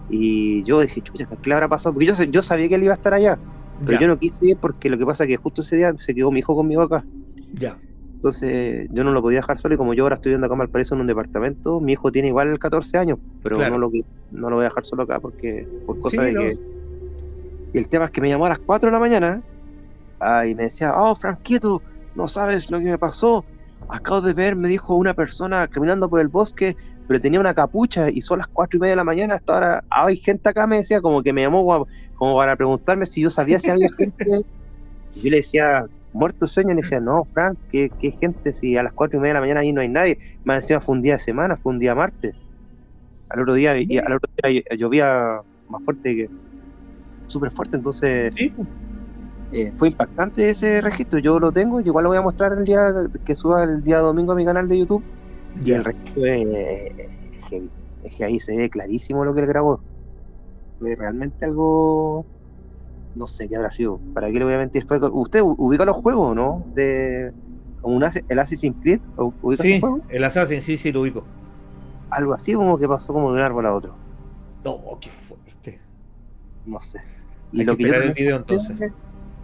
y yo dije, chucha, ¿qué le habrá pasado? Porque yo sabía que él iba a estar allá, pero Ya, yo no quise ir porque lo que pasa es que justo ese día se quedó mi hijo conmigo acá. ya. Entonces yo no lo podía dejar solo y como yo ahora estoy viviendo acá en Valparaíso en un departamento, mi hijo tiene igual 14 años, pero Claro. no lo voy a dejar solo acá porque por cosa Sí, de no. que... Y el tema es que me llamó a las 4 de la mañana y me decía, oh, Franquito, no sabes lo que me pasó. Acabo de ver, me dijo una persona caminando por el bosque, pero tenía una capucha y son las 4:30 de la mañana. Hasta ahora hay gente acá, me decía, como que me llamó como para preguntarme si yo sabía si había gente. Y yo le decía, muerto de sueño, y le decía, no, Frank, ¿qué gente? Si a las 4:30 de la mañana ahí no hay nadie. Más encima fue un día de semana, fue un día martes. Al otro día llovía más fuerte que súper fuerte, entonces Sí, pues. fue impactante ese registro. Yo lo tengo, igual lo voy a mostrar el día que suba el día domingo a mi canal de YouTube. Y el Ya. registro es heavy. Es que ahí se ve clarísimo lo que él grabó. Fue realmente algo, no sé qué habrá sido. ¿Para qué le voy a mentir? ¿Usted ubica los juegos, no? Como el Assassin's Creed, ¿ubica esos Sí, juegos? el Assassin, sí, lo ubico. Algo así como que pasó como de un árbol a otro. No, qué fuerte. No sé. Y Hay que lo que yo esperar el también video capté, entonces.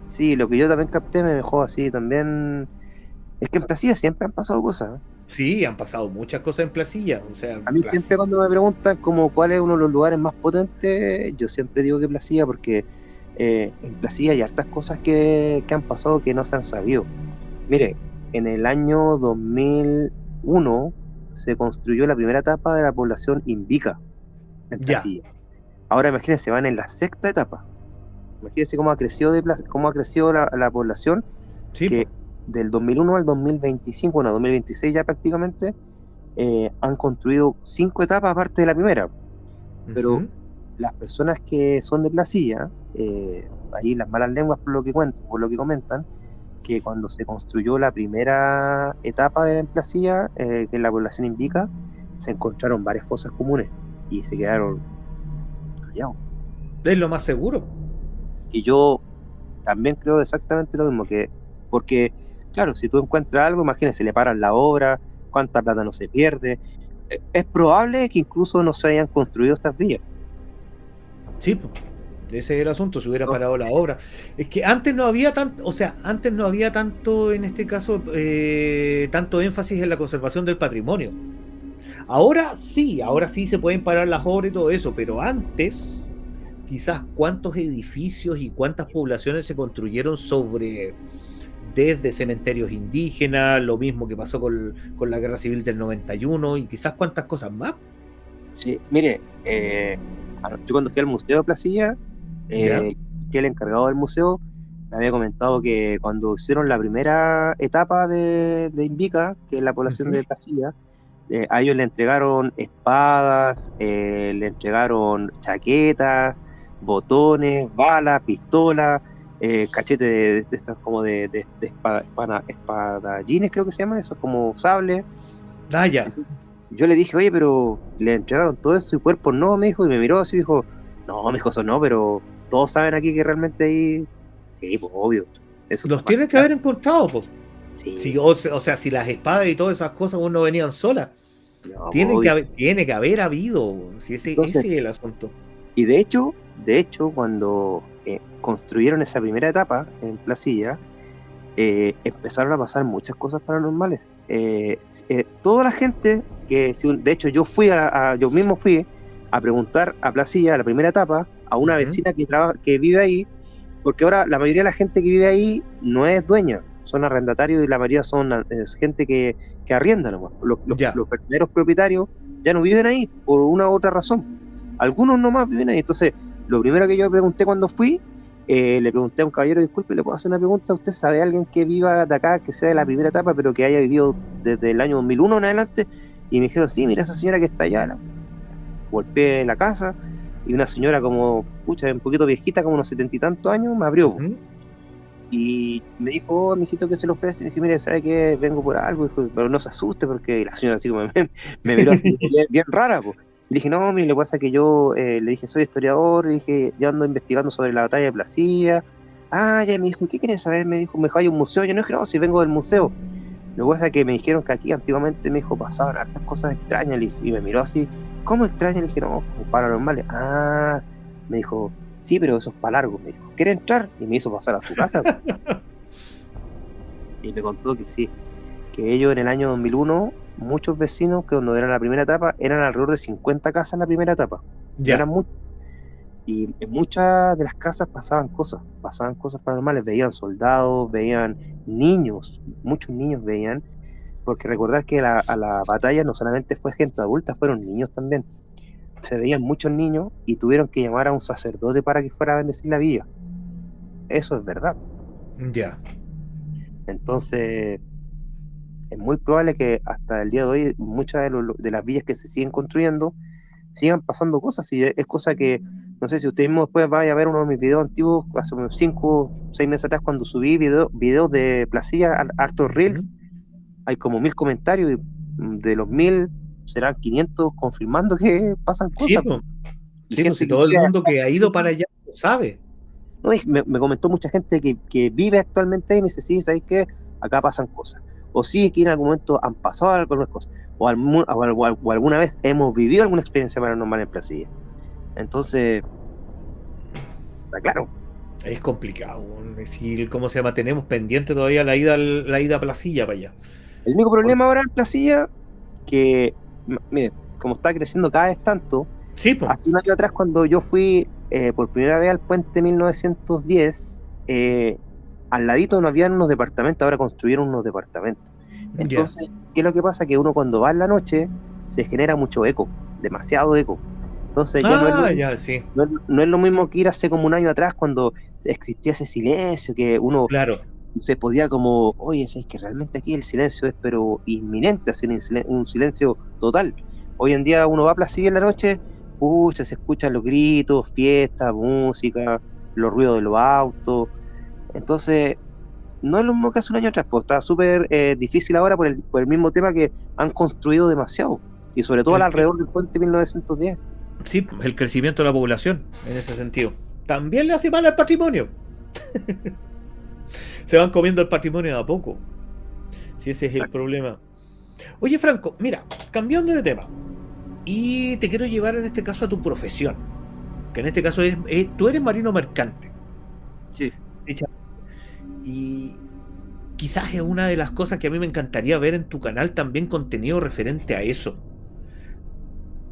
sí, lo que yo también capté me dejó así también. Es que en Placilla siempre han pasado cosas. Sí, han pasado muchas cosas en Placilla. O sea, A mí siempre cuando me preguntan como cuál es uno de los lugares más potentes, yo siempre digo que Placilla, porque en Placilla hay hartas cosas que han pasado que no se han sabido. Mire, en el año 2001 se construyó la primera etapa de la población Invica en Ya, Placilla. Ahora imagínense, van en la sexta etapa. Imagínense cómo ha crecido, la población, sí, que pues. del 2001 al 2025, bueno, 2026 ya prácticamente, han construido 5 etapas aparte de la primera. Pero Ujú. las personas que son de Placilla, ahí las malas lenguas por lo que comentan, que cuando se construyó la primera etapa de Placilla, que es la población Invica, se encontraron varias fosas comunes y se quedaron callados. Es lo más seguro. Y yo también creo exactamente lo mismo, porque, claro, si tú encuentras algo, imagínese, le paran la obra, cuánta plata no se pierde. Es probable que incluso no se hayan construido estas vías. Sí, pues. Ese es el asunto, se hubiera Entonces, parado la obra. Es que antes no había tanto, o sea, antes no había tanto, en este caso, tanto énfasis en la conservación del patrimonio. Ahora sí se pueden parar las obras y todo eso, pero antes, quizás cuántos edificios y cuántas poblaciones se construyeron desde cementerios indígenas, lo mismo que pasó con la guerra civil del 91 y quizás cuántas cosas más. sí, mire, yo cuando fui al Museo de Placilla, ¿Ya? que el encargado del museo me había comentado que cuando hicieron la primera etapa de Invica, que es la población Ujú. de Placilla, a ellos le entregaron espadas, le entregaron chaquetas, botones, balas, pistolas, cachete de estas como de espadallines, creo que se llaman, esos como sables. Ah, ya. Entonces, yo le dije, oye, pero le entregaron todo eso y cuerpos no, me dijo, y me miró así y dijo, no, me dijo, eso no, pero todos saben aquí que realmente ahí, sí, pues obvio, eso está Los más tienen que claro. haber encontrado, pues. Sí, Si, o sea, si las espadas y todas esas cosas aún no venían solas, no, pues obvio. tiene que haber habido. Si Entonces, ese es el asunto. y de hecho, cuando construyeron esa primera etapa en Placilla, empezaron a pasar muchas cosas paranormales. Toda la gente de hecho yo mismo fui a preguntar a Placilla, a la primera etapa, a una Ujú. vecina que vive ahí, porque ahora la mayoría de la gente que vive ahí no es dueña, son arrendatarios y la mayoría es gente que arrienda nomás. Ya. Los verdaderos propietarios ya no viven ahí por una u otra razón. Algunos nomás viven ahí. Entonces, lo primero que yo pregunté cuando fui, le pregunté a un caballero, disculpe, ¿le puedo hacer una pregunta? ¿Usted sabe alguien que viva de acá, que sea de la primera etapa, pero que haya vivido desde el año 2001 en adelante? Y me dijeron, sí, mira esa señora que está allá. Golpeé la casa y una señora como, pucha, un poquito viejita, como unos 70 y tantos años, me abrió. Ujú. Y me dijo, oh, mijito, ¿qué se le ofrece? Y dije, mire, ¿sabe qué? Vengo por algo, dijo, pero no se asuste, porque la señora así como me miró así, bien, bien rara, pues. Le dije, no, mire, lo que pasa es que yo, le dije, soy historiador, le dije, yo ando investigando sobre la batalla de Placilla. Ah, ya, me dijo, ¿qué quieres saber? Me dijo, hay un museo. Yo no dije, no, si vengo del museo. Lo que pasa es que me dijeron que aquí antiguamente, me dijo, pasaban hartas cosas extrañas, y me miró así, ¿cómo extrañas? Le dije, no, como paranormales. Ah, me dijo, sí, pero eso es para largo. Me dijo, ¿quiere entrar? Y me hizo pasar a su casa. Y me contó que sí, que ellos en el año 2001, muchos vecinos, que cuando eran la primera etapa, eran alrededor de 50 casas en la primera etapa. No Ya. eran muchas. Y en muchas de las casas pasaban cosas paranormales, veían soldados, veían niños, muchos niños veían, porque recordar que a la batalla no solamente fue gente adulta, fueron niños también. Se veían muchos niños y tuvieron que llamar a un sacerdote para que fuera a bendecir la villa. Eso es verdad. Ya. Entonces, es muy probable que hasta el día de hoy muchas de las villas que se siguen construyendo sigan pasando cosas, y es cosa que, no sé si usted mismo después vaya a ver uno de mis videos antiguos, hace unos 5 o 6 meses atrás, cuando subí videos de Placilla, hartos reels, hay como 1000 comentarios, y de los 1000 serán 500 confirmando que pasan Sí, cosas. pues. Y Sí, pues si gente que todo el vive mundo que ha ido para allá lo sabe. no, y me comentó mucha gente que vive actualmente ahí, y me dice, sí, ¿sabes qué? Acá pasan cosas. O sí, que en algún momento han pasado algunas cosas. O alguna vez hemos vivido alguna experiencia paranormal en Placilla. Entonces, está claro. Es complicado. Es decir, ¿cómo se llama? Tenemos pendiente todavía la ida a Placilla para allá. El único problema ahora en Placilla, que, mire, como está creciendo cada vez tanto, Sí, pues. hace un año atrás cuando yo fui por primera vez al puente 1910, al ladito no habían unos departamentos, ahora construyeron unos departamentos. Ya. Entonces, ¿qué es lo que pasa? Que uno cuando va en la noche se genera mucho eco, demasiado eco. Entonces ya Ya, sí. no es lo mismo que ir hace como un año atrás cuando existía ese silencio, que uno Claro. se podía como, oye, es que realmente aquí el silencio es pero inminente, así un silencio total. Hoy en día uno va a Placilla en la noche, pucha, se escuchan los gritos, fiesta, música, los ruidos de los autos. Entonces, no es lo mismo que hace un año atrás, pues está súper difícil ahora por el mismo tema que han construido demasiado, y sobre todo El- alrededor del puente 1910. sí, el crecimiento de la población en ese sentido. También le hace mal al patrimonio. Se van comiendo el patrimonio de a poco. Si ese es el Exacto. problema. Oye, Franco, mira, cambiando de tema. Y te quiero llevar en este caso a tu profesión. Que en este caso tú eres marino mercante. Sí. Y quizás es una de las cosas que a mí me encantaría ver en tu canal, también contenido referente a eso.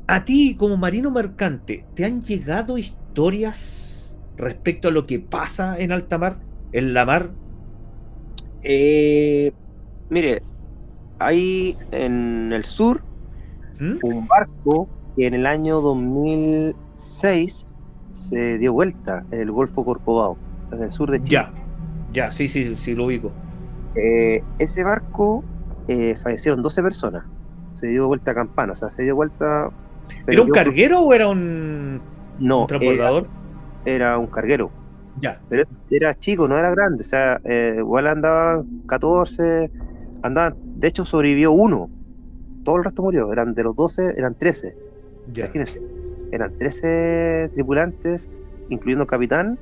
A ti, como marino mercante, ¿te han llegado historias respecto a lo que pasa en alta mar, en la mar? Mire, hay en el sur ¿Mm? un barco que en el año 2006 se dio vuelta en el Golfo Corcovado, en el sur de Chile. Ya, sí, lo ubico. Ese barco fallecieron 12 personas. Se dio vuelta a campana, o sea, se dio vuelta. ¿Era un carguero o era un No, transbordador? era un carguero. Ya. Pero era chico, no era grande. O sea, igual andaban 14, andaban. De hecho, sobrevivió uno. Todo el resto murió. Eran de los 12, eran 13. Ya. Imagínense. Eran 13 tripulantes, incluyendo el capitán,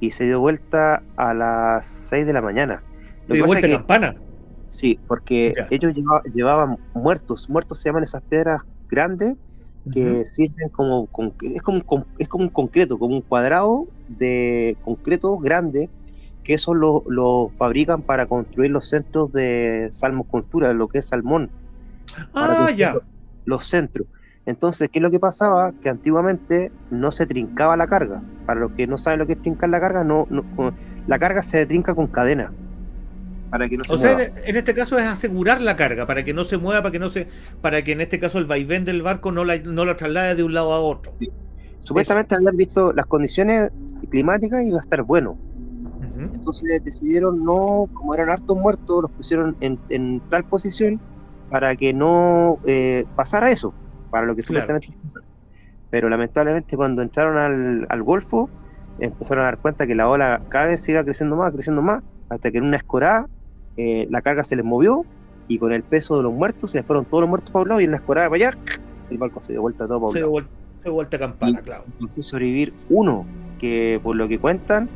y se dio vuelta a las 6 de la mañana. Lo ¿De que pasa vuelta es a que, campana? sí, porque Ya. ellos llevaban muertos. Muertos se llaman esas piedras grandes que sirven como, es como un concreto, como un cuadrado de concreto grande, que eso lo fabrican para construir los centros de salmocultura, lo que es salmón, para construir Ya. los centros. Entonces, ¿qué es lo que pasaba? Que antiguamente no se trincaba la carga. Para los que no saben lo que es trincar la carga, la carga se trinca con cadena, para que no se O sea, mueva. en este caso es asegurar la carga, para que no se mueva, para que en este caso el vaivén del barco no la traslade de un lado a otro. Sí. Supuestamente habían visto las condiciones climáticas y iba a estar bueno. Entonces decidieron no, como eran hartos muertos, los pusieron en tal posición para que no pasara eso, para lo que supuestamente pasara. Pero lamentablemente cuando entraron al Golfo, empezaron a dar cuenta que la ola cada vez se iba creciendo más, hasta que en una escorada la carga se les movió, y con el peso de los muertos se les fueron todos los muertos para un lado, y en la escorada para allá el barco se dio vuelta todo para un Se dio lado. vuelta, se dio vuelta Y campana, claro. empezó a sobrevivir uno, que por lo que cuentan,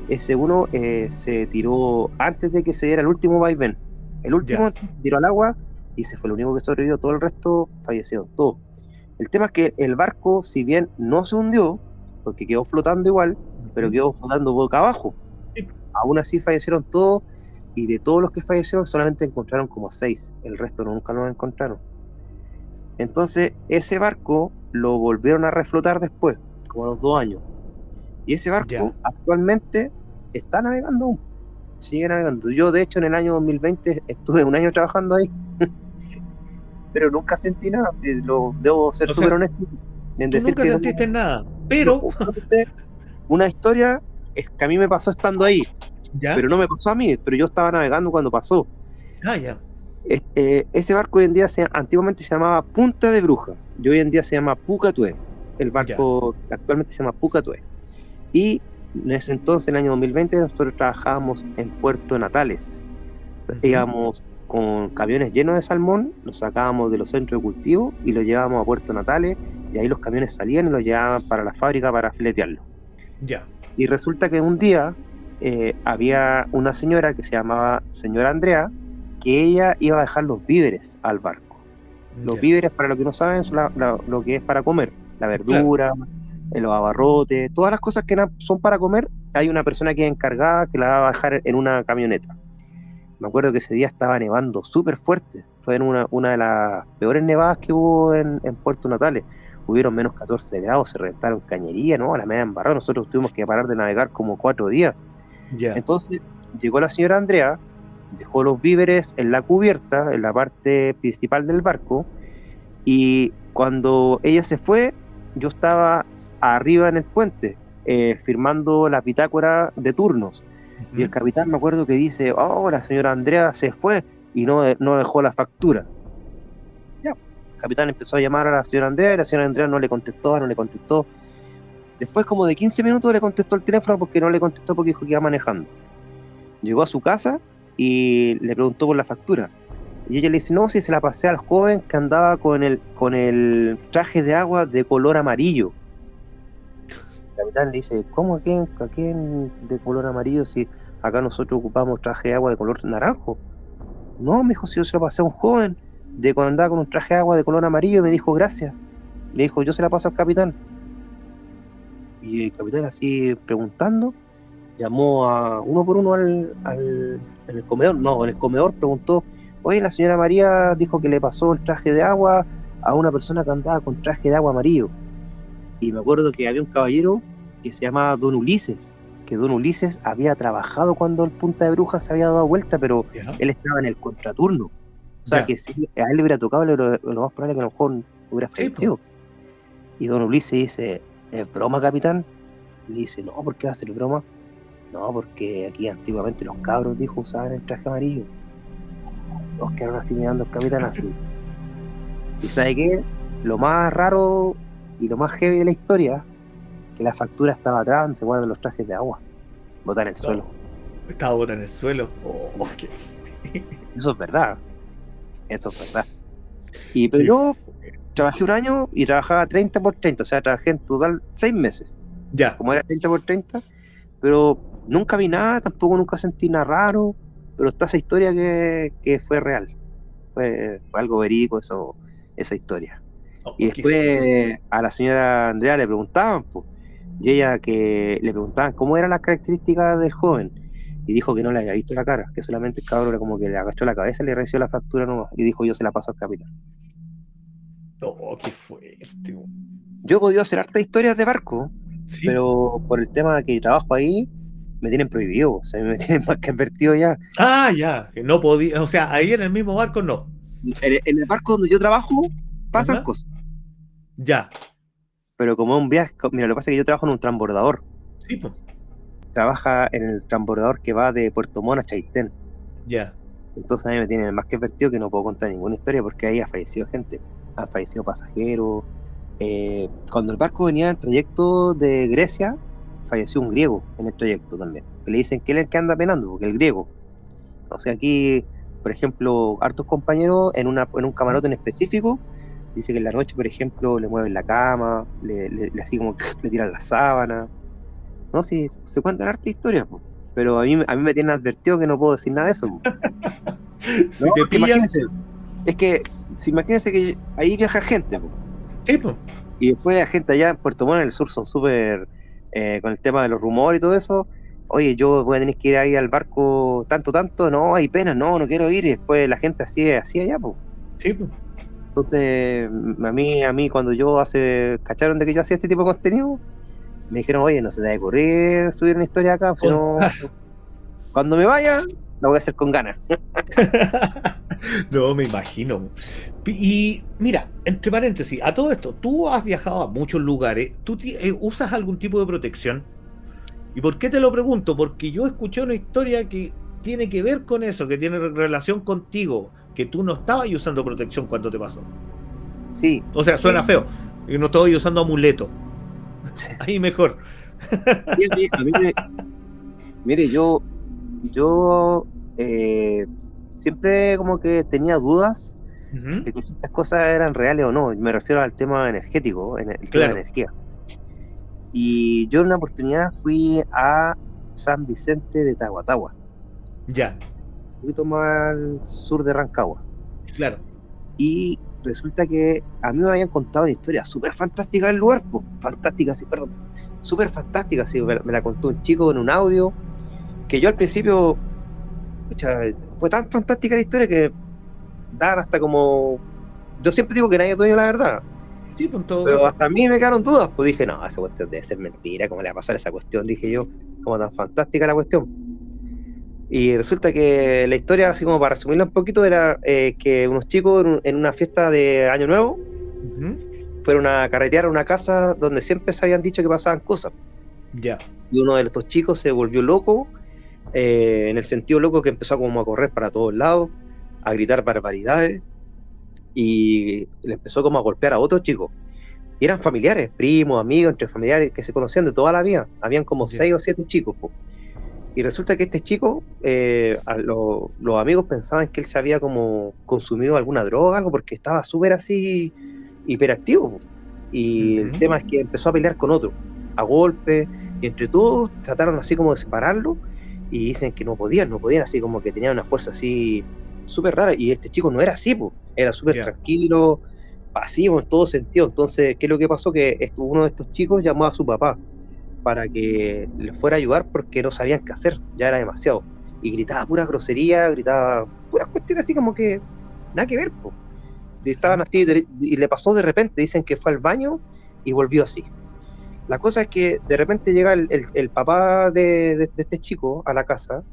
ese uno se tiró antes de que se diera el último vaivén. El último Ya. entonces, se tiró al agua y se fue el único que sobrevivió, todo el resto falleció, todo. El tema es que el barco, si bien no se hundió, porque quedó flotando igual, pero quedó flotando boca abajo. Sí. Aún así fallecieron todos, y de todos los que fallecieron solamente encontraron como 6, el resto nunca los encontraron. Entonces ese barco lo volvieron a reflotar después, como a los 2 años. Y ese barco Ya. actualmente está navegando aún, sigue navegando. Yo de hecho en el año 2020 estuve un año trabajando ahí, pero nunca sentí nada, debo ser O súper sea, honesto en tú decir nunca que sentiste nada, no, pero solamente una historia es que a mí me pasó estando ahí, ya. pero no me pasó a mí, pero yo estaba navegando cuando pasó. Ah, ya. Ese barco hoy en día antiguamente se llamaba Punta de Bruja, y hoy en día se llama Pucatué. El barco actualmente se llama Pucatué. Y en ese entonces, en el año 2020, nosotros trabajábamos en Puerto Natales. Íbamos con camiones llenos de salmón, los sacábamos de los centros de cultivo y los llevábamos a Puerto Natales, y ahí los camiones salían y los llevaban para la fábrica para filetearlo. Ya. Y resulta que un día había una señora que se llamaba señora Andrea, que ella iba a dejar los víveres al barco. Los víveres, para los que no saben, son lo que es para comer, la verdura, los abarrotes, todas las cosas que son para comer. Hay una persona que es encargada que la va a dejar en una camioneta. Me acuerdo que ese día estaba nevando súper fuerte, fue en una de las peores nevadas que hubo en Puerto Natales. Hubieron menos 14 grados, se reventaron cañerías, ¿no? La media embarrada, nosotros tuvimos que parar de navegar como 4 días. Entonces llegó la señora Andrea, dejó los víveres en la cubierta, en la parte principal del barco, y cuando ella se fue, yo estaba arriba en el puente, firmando la bitácora de turnos. Y el capitán, me acuerdo que dice, oh, la señora Andrea se fue y no dejó la factura. Ya, el capitán empezó a llamar a la señora Andrea y la señora Andrea no le contestó. Después como de 15 minutos le contestó el teléfono, porque no le contestó porque dijo que iba manejando. Llegó a su casa y le preguntó por la factura. Y ella le dice, no, si se la pasé al joven que andaba con el traje de agua de color amarillo. El capitán le dice, ¿cómo a quién de color amarillo si acá nosotros ocupamos traje de agua de color naranjo? No, me dijo, si yo se lo pasé a un joven de cuando andaba con un traje de agua de color amarillo, y me dijo, gracias. Le dijo, yo se la paso al capitán. Y el capitán, así preguntando, llamó a uno por uno en el comedor. No, en el comedor preguntó, oye, la señora María dijo que le pasó el traje de agua a una persona que andaba con traje de agua amarillo. Y me acuerdo que había un caballero que se llamaba Don Ulises, que Don Ulises había trabajado cuando el Punta de Brujas se había dado vuelta, pero él estaba en el contraturno. O sea, que si a él le hubiera tocado, lo más probable es que a lo mejor hubiera fallecido. Y Don Ulises dice, ¿es broma, capitán? Y le dice, no, ¿por qué va a ser broma? No, porque aquí antiguamente los cabros, dijo, usaban el traje amarillo. Todos quedaron así mirando al capitán así. ¿Y sabe qué? Lo más raro y lo más heavy de la historia, que la factura estaba atrás donde se guardan los trajes de agua, botada en el suelo. Estaba botada en el suelo. Eso es verdad. Pero yo trabajé un año y trabajaba 30 por 30, o sea, trabajé en total 6 meses. Como era 30 por 30, pero nunca vi nada, tampoco nunca sentí nada raro, pero está esa historia que fue real. Fue algo verídico esa historia. Y después a la señora Andrea le preguntaban, y ella que le preguntaban cómo eran las características del joven, y dijo que no le había visto la cara, que solamente el cabrón como que le agachó la cabeza y le recibió la factura nomás, y dijo, yo se la paso al capitán. Qué fuerte. Yo he podido hacer hartas historias de barco, pero por el tema de que trabajo ahí, me tienen prohibido, o sea, me tienen más que advertido ya. Ah, ya, que no podía, o sea, ahí en el mismo barco no. En el barco donde yo trabajo, pasan cosas. Ya. Pero como es un viaje, mira, lo que pasa es que yo trabajo en un transbordador. Sí, pues. Trabaja en el transbordador que va de Puerto Montt a Chaitén. Ya. Entonces a mí me tienen más que advertido que no puedo contar ninguna historia, porque ahí ha fallecido gente, han fallecido pasajeros. Cuando el barco venía en trayecto de Grecia, falleció un griego en el trayecto también, que le dicen que él es el que anda penando, porque el griego. O sea, aquí, por ejemplo, hartos compañeros en un camarote en específico, Dice que en la noche, por ejemplo, le mueven la cama, le así como que le tiran la sábana. No, sí, se cuentan hartas historias, po. Pero a mí me tienen advertido que no puedo decir nada de eso, po. No, Si te porque pillan, es que, si imagínense que ahí viaja gente, po. sí, pues. Y después la gente allá en Puerto Montt, en el sur, son súper, con el tema de los rumores y todo eso. Oye, yo voy a tener que ir ahí al barco tanto, no, hay pena, no quiero ir. Y después la gente así allá, pues. Sí, pues. Entonces, a mí cuando cacharon de que yo hacía este tipo de contenido, me dijeron, oye, no se te debe ocurrir subir una historia acá, si no, cuando me vaya, lo voy a hacer con ganas. No, me imagino. Y mira, entre paréntesis, a todo esto, tú has viajado a muchos lugares, ¿tú usas algún tipo de protección? ¿Y por qué te lo pregunto? Porque yo escuché una historia que tiene que ver con eso, que tiene relación contigo, que tú no estabas usando protección cuando te pasó. Sí. O sea, suena feo, y no estoy usando amuleto. Ahí mejor. Sí, mire, yo siempre como que tenía dudas de que si estas cosas eran reales o no. Me refiero al tema energético, el tema Claro. de energía. Y yo en una oportunidad fui a San Vicente de Tahuatahua, Ya, un poquito más al sur de Rancagua. claro. Y resulta que a mí me habían contado una historia súper fantástica del lugar, súper fantástica, sí, me la contó un chico en un audio, que yo al principio, pucha, fue tan fantástica la historia que daban hasta como, yo siempre digo que nadie es dueño de la verdad, Sí, pues en todo pero caso. hasta a mí me quedaron dudas, pues dije, no, esa cuestión debe ser mentira, ¿cómo le va a pasar esa cuestión? Dije yo, como tan fantástica la cuestión. Y resulta que la historia, así como para resumirla un poquito, era que unos chicos en una fiesta de Año Nuevo fueron a carretear a una casa donde siempre se habían dicho que pasaban cosas. Ya. Y uno de estos chicos se volvió loco, en el sentido loco que empezó como a correr para todos lados, a gritar barbaridades, y le empezó como a golpear a otros chicos. Y eran familiares, primos, amigos, entre familiares que se conocían de toda la vida. Habían como 6 o 7 chicos, po. Y resulta que este chico, los amigos pensaban que él se había como consumido alguna droga, algo, porque estaba súper así, hiperactivo, po. Y el tema es que empezó a pelear con otro, a golpes, y entre todos trataron así como de separarlo, y dicen que no podían, así como que tenían una fuerza así súper rara, y este chico no era así, po. Era súper tranquilo, pasivo en todo sentido. Entonces, ¿qué es lo que pasó? Que uno de estos chicos llamó a su papá para que le fuera a ayudar porque no sabían qué hacer, ya era demasiado. Y gritaba pura grosería, gritaba puras cuestiones así como que nada que ver, po. Y estaban así, y le pasó de repente, dicen que fue al baño y volvió así. La cosa es que de repente llega el papá de este chico a la casa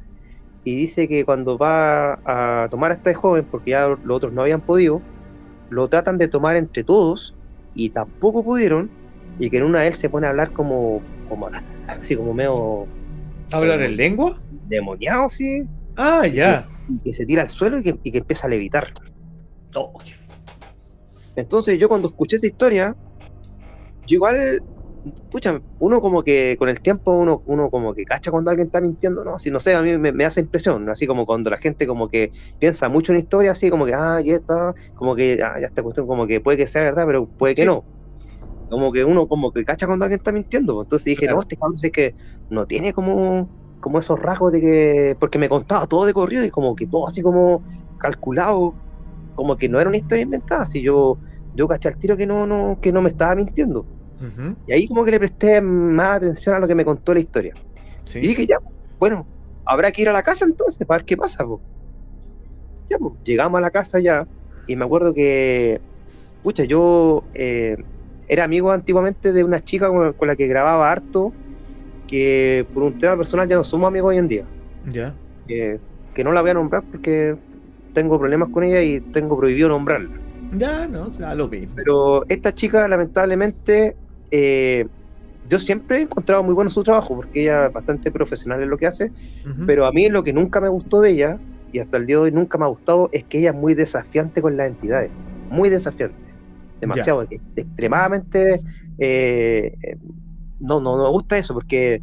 y dice que cuando va a tomar a este joven, porque ya los otros no habían podido, lo tratan de tomar entre todos y tampoco pudieron, y que en una de él se pone a hablar como así como medio ¿Hablar en lengua? demoniado, sí. Ah, ya. Y que se tira al suelo y que empieza a levitar. Oh. Entonces yo cuando escuché esa historia, yo igual, pucha, uno como que con el tiempo uno como que cacha cuando alguien está mintiendo, ¿no? Así, no sé, a mí me hace impresión, ¿no? Así como cuando la gente como que piensa mucho en historia, así como que, ya está, como que, ya esta cuestión como que puede que sea verdad, pero puede que no. Como que uno como que cacha cuando alguien está mintiendo. Entonces dije, Claro. no, este cabrón es que no tiene como esos rasgos de que, porque me contaba todo de corrido y como que todo así como calculado, como que no era una historia inventada, así yo caché al tiro que no me estaba mintiendo. Y ahí como que le presté más atención a lo que me contó la historia. Sí. Y dije, ya, bueno, habrá que ir a la casa entonces para ver qué pasa, po. Ya, pues, llegamos a la casa ya, y me acuerdo que, pucha, yo era amigo antiguamente de una chica con la que grababa harto, que por un tema personal ya no somos amigos hoy en día. Ya. Que no la voy a nombrar porque tengo problemas con ella y tengo prohibido nombrarla. Ya, no, o sea, lo mismo. Pero esta chica, lamentablemente, yo siempre he encontrado muy bueno su trabajo, porque ella es bastante profesional en lo que hace, pero a mí lo que nunca me gustó de ella, y hasta el día de hoy nunca me ha gustado, es que ella es muy desafiante con las entidades, muy desafiante, demasiado, extremadamente, no me gusta eso, porque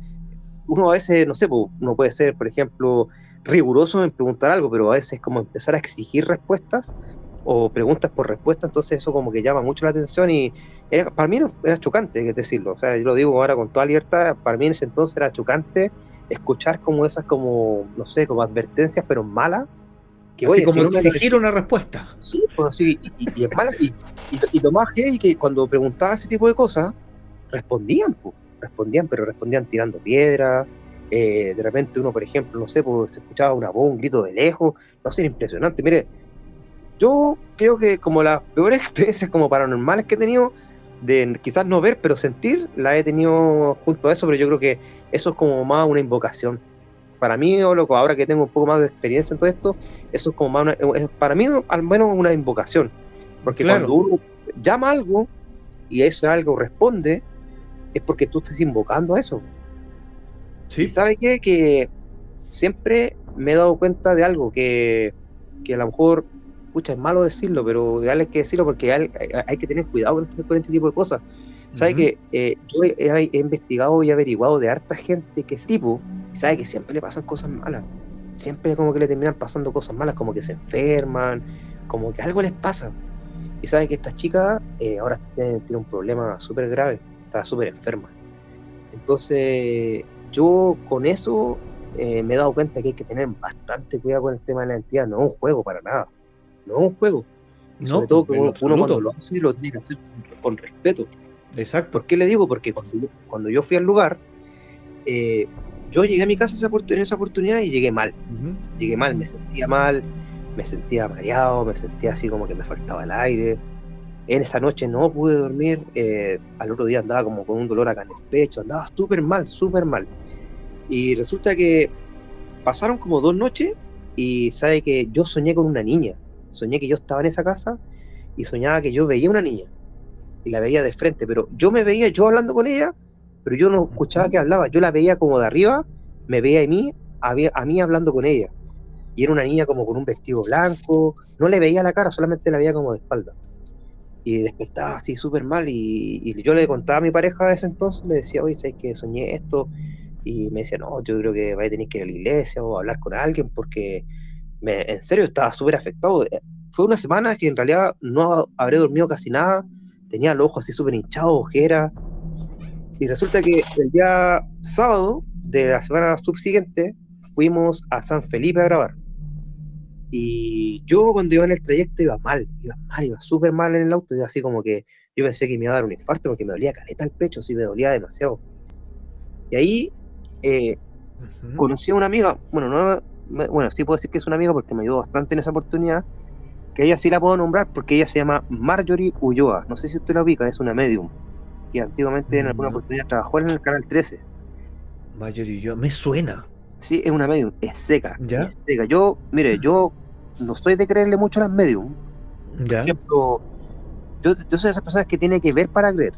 uno a veces, no sé, uno puede ser, por ejemplo, riguroso en preguntar algo, pero a veces como empezar a exigir respuestas o preguntas por respuesta, entonces eso como que llama mucho la atención y para mí era chocante, hay que decirlo, o sea, yo lo digo ahora con toda libertad, para mí en ese entonces era chocante escuchar como esas como, no sé, como advertencias, pero malas, que así oye, como si no me exigir una respuesta. Sí, pues así, y es mala, y lo más heavy que cuando preguntaba ese tipo de cosas, respondían, pues, pero respondían tirando piedras, de repente uno, por ejemplo, no sé, pues se escuchaba una voz, un grito de lejos, no sé, era impresionante. Mire, yo creo que como las peores experiencias como paranormales que he tenido, de quizás no ver, pero sentir, la he tenido junto a eso, pero yo creo que eso es como más una invocación. Para mí, o loco, ahora que tengo un poco más de experiencia en todo esto, eso es como más para mí al menos una invocación. Porque Claro. cuando uno llama algo y eso algo responde, es porque tú estás invocando a eso. Sí. Y ¿sabe qué? Que siempre me he dado cuenta de algo que a lo mejor, pucha, es malo decirlo, pero hay que decirlo porque hay que tener cuidado con este tipo de cosas. ¿Sabe que yo he investigado y averiguado de harta gente que es tipo, y sabe que siempre le pasan cosas malas? Siempre como que le terminan pasando cosas malas, como que se enferman, como que algo les pasa. Y sabe que esta chica ahora tiene un problema súper grave, está súper enferma. Entonces, yo con eso me he dado cuenta que hay que tener bastante cuidado con el tema de la identidad. No es un juego para nada, no es un juego. Y No, sobre todo que en uno absoluto. cuando lo hace, lo tiene que hacer con respeto. Exacto. ¿Por qué le digo? Porque cuando yo fui al lugar, yo llegué a mi casa en esa oportunidad y llegué mal. Llegué mal, me sentía mareado, me sentía así como que me faltaba el aire. En esa noche no pude dormir, al otro día andaba como con un dolor acá en el pecho, andaba súper mal, súper mal. Y resulta que pasaron como 2 noches y sabe que yo soñé con una niña. Soñé que yo estaba en esa casa y soñaba que yo veía una niña y la veía de frente, pero yo me veía yo hablando con ella, pero yo no escuchaba que hablaba, yo la veía como de arriba, me veía a mí hablando con ella. Y era una niña como con un vestido blanco, no le veía la cara, solamente la veía como de espalda. Y despertaba así súper mal y yo le contaba a mi pareja de ese entonces, le decía, oye, ¿sabes que soñé esto? Y me decía, no, yo creo que vais a tener que ir a la iglesia o hablar con alguien porque en serio estaba súper afectado. Fue una semana que en realidad no habré dormido casi nada, tenía los ojos así súper hinchados, ojeras, y resulta que el día sábado de la semana subsiguiente fuimos a San Felipe a grabar. Y yo cuando iba en el trayecto iba súper mal en el auto, y así como que yo pensé que me iba a dar un infarto porque me dolía caleta el pecho, sí me dolía demasiado. Y ahí conocí a una amiga, bueno, sí puedo decir que es una amiga porque me ayudó bastante en esa oportunidad, que ella sí la puedo nombrar porque ella se llama Marjorie Ulloa, no sé si usted la ubica, es una medium, que antiguamente en alguna oportunidad trabajó en el Canal 13. Marjorie Ulloa, me suena. Sí, es una medium, es seca, ¿Ya? es seca. Mire, yo no soy de creerle mucho a las medium. Por ¿Ya? ejemplo, yo soy de esas personas que tiene que ver para creer.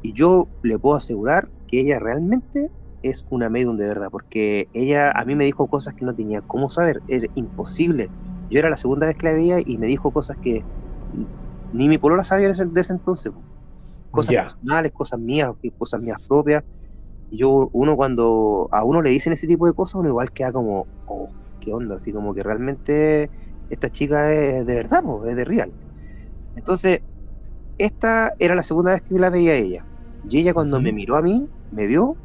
Y yo le puedo asegurar que ella realmente es una medium de verdad, porque ella a mí me dijo cosas que no tenía cómo saber, era imposible. Yo era la segunda vez que la veía y me dijo cosas que ni mi polola sabía de ese entonces. Cosas personales, cosas mías propias. Y uno cuando a uno le dicen ese tipo de cosas, uno igual queda como, oh, qué onda, así como que realmente esta chica es de verdad, es de real. Entonces, esta era la segunda vez que la veía a ella. Y ella cuando me miró a mí, me vio,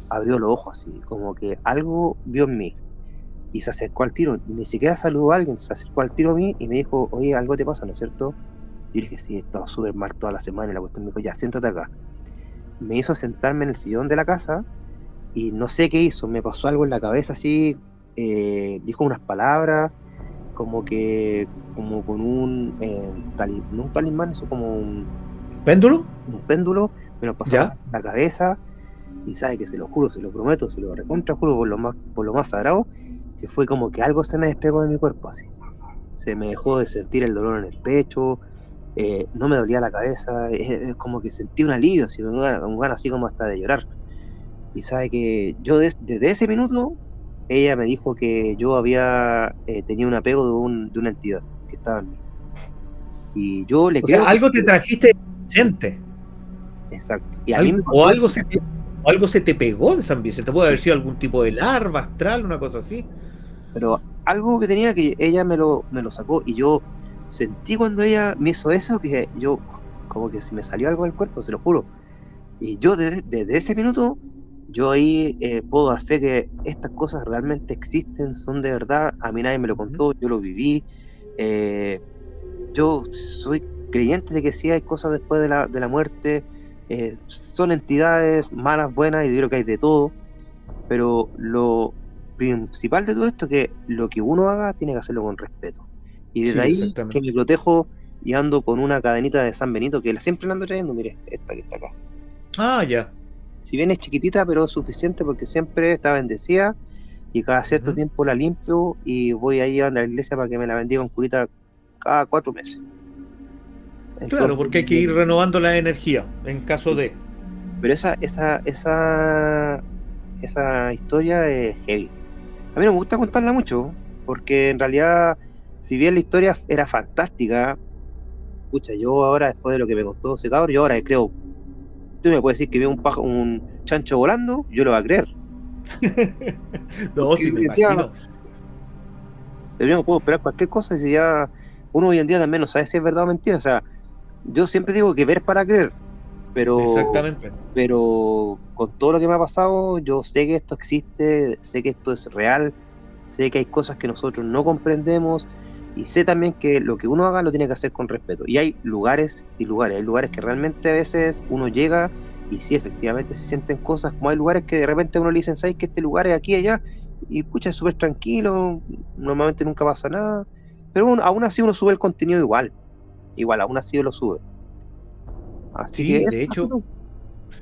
abrió los ojos así, como que algo vio en mí. Y se acercó al tiro, ni siquiera saludó a alguien, se acercó al tiro a mí y me dijo, oye, algo te pasa, ¿no es cierto? Y yo dije, sí, he estado súper mal toda la semana y la cuestión me dijo, ya, siéntate acá. Me hizo sentarme en el sillón de la casa y no sé qué hizo, me pasó algo en la cabeza así, dijo unas palabras, como con un no un talismán, eso como un ¿Péndulo? Un péndulo, me lo pasó ¿Ya? en la cabeza, y sabe que se lo juro, se lo prometo, se lo recontra juro por lo más sagrado, que fue como que algo se me despegó de mi cuerpo así. Se me dejó de sentir el dolor en el pecho, no me dolía la cabeza, es como que sentí un alivio, así, un ganas así como hasta de llorar. Y sabe que yo desde ese minuto, ella me dijo que yo había tenido un apego de una entidad que estaba en mí. Y yo le creo. O sea, algo te trajiste inconsciente. Exacto. Y a mí me pasó o algo se te pegó en San Vicente. Puede haber sido algún tipo de larva astral, una cosa así. Pero algo que tenía que ella me lo sacó y yo sentí cuando ella me hizo eso que yo, como que se me salió algo del cuerpo, se lo juro. Y yo desde ese minuto, yo ahí puedo dar fe que estas cosas realmente existen, son de verdad. A mí nadie me lo contó, yo lo viví. Yo soy creyente de que sí hay cosas después de la muerte. Son entidades malas, buenas, y yo creo que hay de todo. Pero lo principal de todo esto es que lo que uno haga tiene que hacerlo con respeto. Y desde Sí, ahí que exactamente. me protejo y ando con una cadenita de San Benito que siempre la ando trayendo, mire, esta que está acá. Ah, ya. Si bien es chiquitita, pero es suficiente porque siempre está bendecida y cada cierto tiempo la limpio y voy ahí a la iglesia para que me la bendiga un curita cada 4 meses. Claro, Entonces, porque hay que ir renovando la energía en caso de. pero esa historia es heavy. A mí no me gusta contarla mucho, porque en realidad, si bien la historia era fantástica, escucha, yo ahora, después de lo que me contó ese cabrón, yo ahora creo, tú me puedes decir que veo un chancho volando, yo lo voy a creer. No, Porque sí, me hoy en día, imagino. yo puedo esperar cualquier cosa, y si ya uno hoy en día también no sabe si es verdad o mentira. O sea, yo siempre digo que ver para creer, Exactamente. pero con todo lo que me ha pasado, yo sé que esto existe, sé que esto es real, sé que hay cosas que nosotros no comprendemos, y sé también que lo que uno haga lo tiene que hacer con respeto. Y hay lugares y lugares, hay lugares que realmente a veces uno llega y sí, efectivamente se sienten cosas, como hay lugares que de repente a uno le dicen, ¿sabes que este lugar es aquí y allá? Y pucha, es súper tranquilo, normalmente nunca pasa nada, pero aún así uno sube el contenido igual, aún así lo sube. Así que Sí, eso, de más que hecho, todo.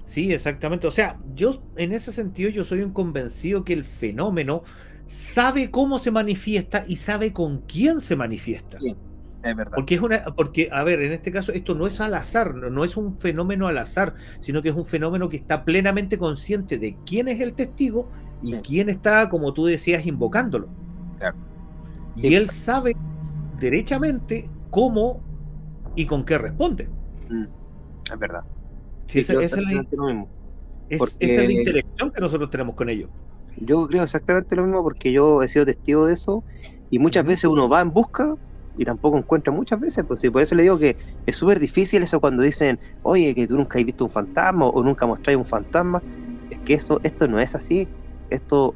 sí, exactamente. O sea, yo en ese sentido yo soy un convencido que el fenómeno sabe cómo se manifiesta y sabe con quién se manifiesta. Sí, es verdad. Porque, a ver, en este caso, esto no es al azar, no es un fenómeno al azar, sino que es un fenómeno que está plenamente consciente de quién es el testigo y Sí, quién está, como tú decías, invocándolo. claro. Sí, Y él sabe derechamente cómo y con qué responde. mm, es verdad. Sí, Sí, creo esa es exactamente lo mismo. esa es la Porque interacción que nosotros tenemos con ellos. yo creo exactamente lo mismo porque yo he sido testigo de eso y muchas Ujú. veces uno va en busca y tampoco encuentra muchas veces, pues sí, por eso le digo que es súper difícil eso cuando dicen, oye, que tú nunca has visto un fantasma o nunca mostráis un fantasma. Es que esto no es así. Esto,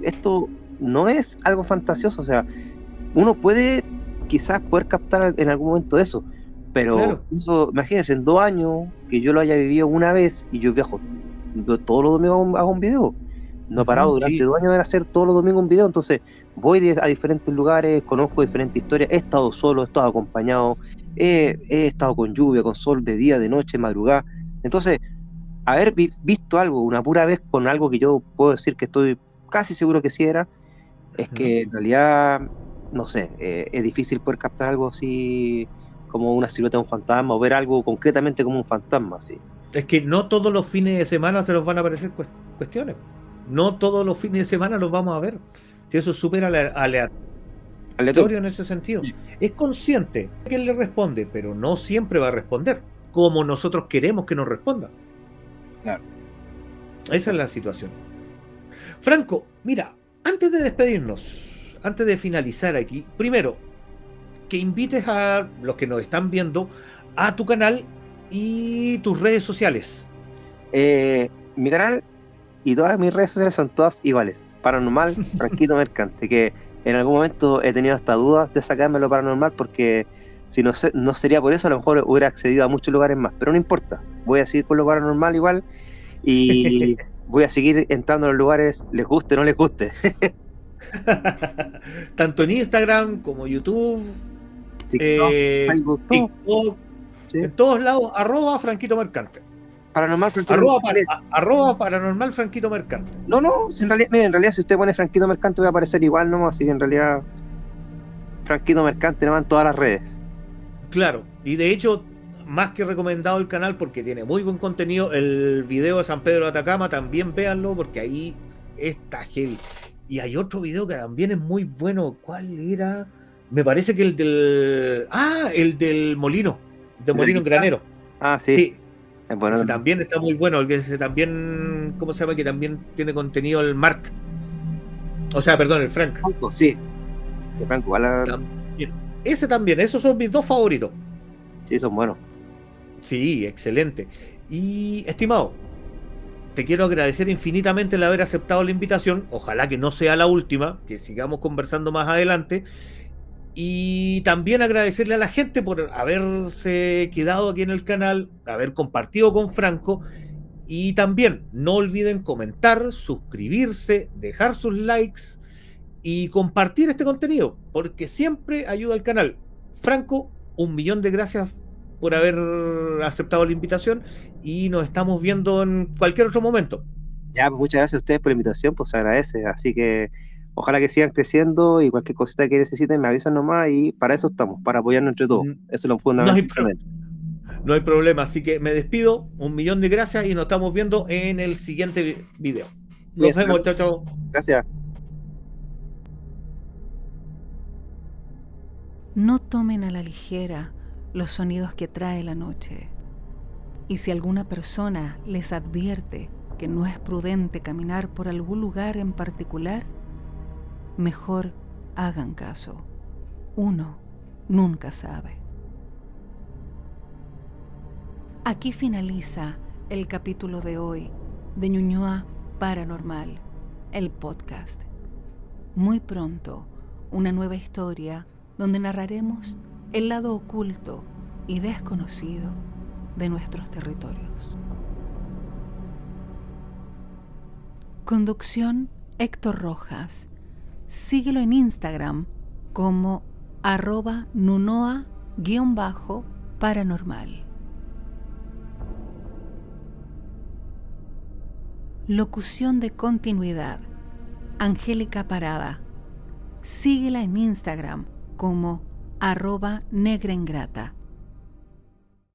esto no es algo fantasioso. O sea, uno puede quizás poder captar en algún momento eso, pero Claro. eso, imagínense, en 2 años que yo lo haya vivido una vez y yo viajo todos los domingos hago un video. No he parado Ujú, durante sí. 2 años de hacer todos los domingos un video, entonces voy a diferentes lugares, conozco diferentes historias, he estado solo, he estado acompañado, he estado con lluvia, con sol, de día, de noche, madrugada. Entonces, haber visto algo una pura vez con algo que yo puedo decir que estoy casi seguro que sí era, es Ujú. que en realidad, no sé, es difícil poder captar algo así como una silueta de un fantasma o ver algo concretamente como un fantasma, sí. Es que no todos los fines de semana se nos van a aparecer cuestiones. No todos los fines de semana los vamos a ver. Si eso es súper Aleatorio. aleatorio en ese sentido. Sí. Es consciente que él le responde, pero no siempre va a responder como nosotros queremos que nos responda. Claro. Esa es la situación. Franco, mira, antes de despedirnos, antes de finalizar aquí, primero, que invites a los que nos están viendo a tu canal y tus redes sociales. Mi canal y todas mis redes sociales son todas iguales. Paranormal, Franquito Mercante, que en algún momento he tenido hasta dudas de sacarme lo paranormal porque si no sería por eso, a lo mejor hubiera accedido a muchos lugares más, pero no importa, voy a seguir con lo paranormal igual y voy a seguir entrando a los lugares, les guste o no les guste. Tanto en Instagram como YouTube, TikTok, Facebook, todo, TikTok, ¿sí? en todos lados, @Franquito Mercante. Paranormal, Franquito Mercante. Paranormal Franquito Mercante. No, si en realidad, miren, en realidad si usted pone Franquito Mercante va a aparecer igual nomás, así que en realidad Franquito Mercante nomás en todas las redes. Claro, y de hecho, más que recomendado el canal porque tiene muy buen contenido. El video de San Pedro de Atacama también véanlo porque ahí está heavy. Y hay otro video que también es muy bueno. ¿Cuál era? Me parece que el del molino. Del molino en granero. Ah, sí. Sí. Es bueno. Ese también está muy bueno. Ese también, ¿cómo se llama? Que también tiene contenido el Mark. O sea, perdón, el Frank. Franco, sí. De Franco, También. Ese también, esos son mis dos favoritos. Sí, son buenos. Sí, excelente. Y, estimado, te quiero agradecer infinitamente el haber aceptado la invitación. Ojalá que no sea la última, que sigamos conversando más adelante. Y también agradecerle a la gente por haberse quedado aquí en el canal, haber compartido con Franco. Y también no olviden comentar, suscribirse, dejar sus likes y compartir este contenido, porque siempre ayuda al canal. Franco, 1.000.000 de gracias por haber aceptado la invitación y nos estamos viendo en cualquier otro momento. Ya, pues muchas gracias a ustedes por la invitación, pues se agradece. Así que ojalá que sigan creciendo y cualquier cosita que necesiten me avisan nomás y para eso estamos, para apoyarnos entre todos. Eso es lo No hay, fundamental. no hay problema, así que me despido, 1.000.000 de gracias y nos estamos viendo en el siguiente video. Nos vemos, chao, chao. Gracias. No tomen a la ligera los sonidos que trae la noche. Y si alguna persona les advierte que no es prudente caminar por algún lugar en particular, mejor hagan caso. Uno nunca sabe. Aquí finaliza el capítulo de hoy de Ñuñoa Paranormal, el podcast. Muy pronto, una nueva historia donde narraremos el lado oculto y desconocido de nuestros territorios. Conducción Héctor Rojas. Síguelo en Instagram como @nunoa_paranormal. Locución de continuidad, Angélica Parada. Síguela en Instagram como @negraingrata.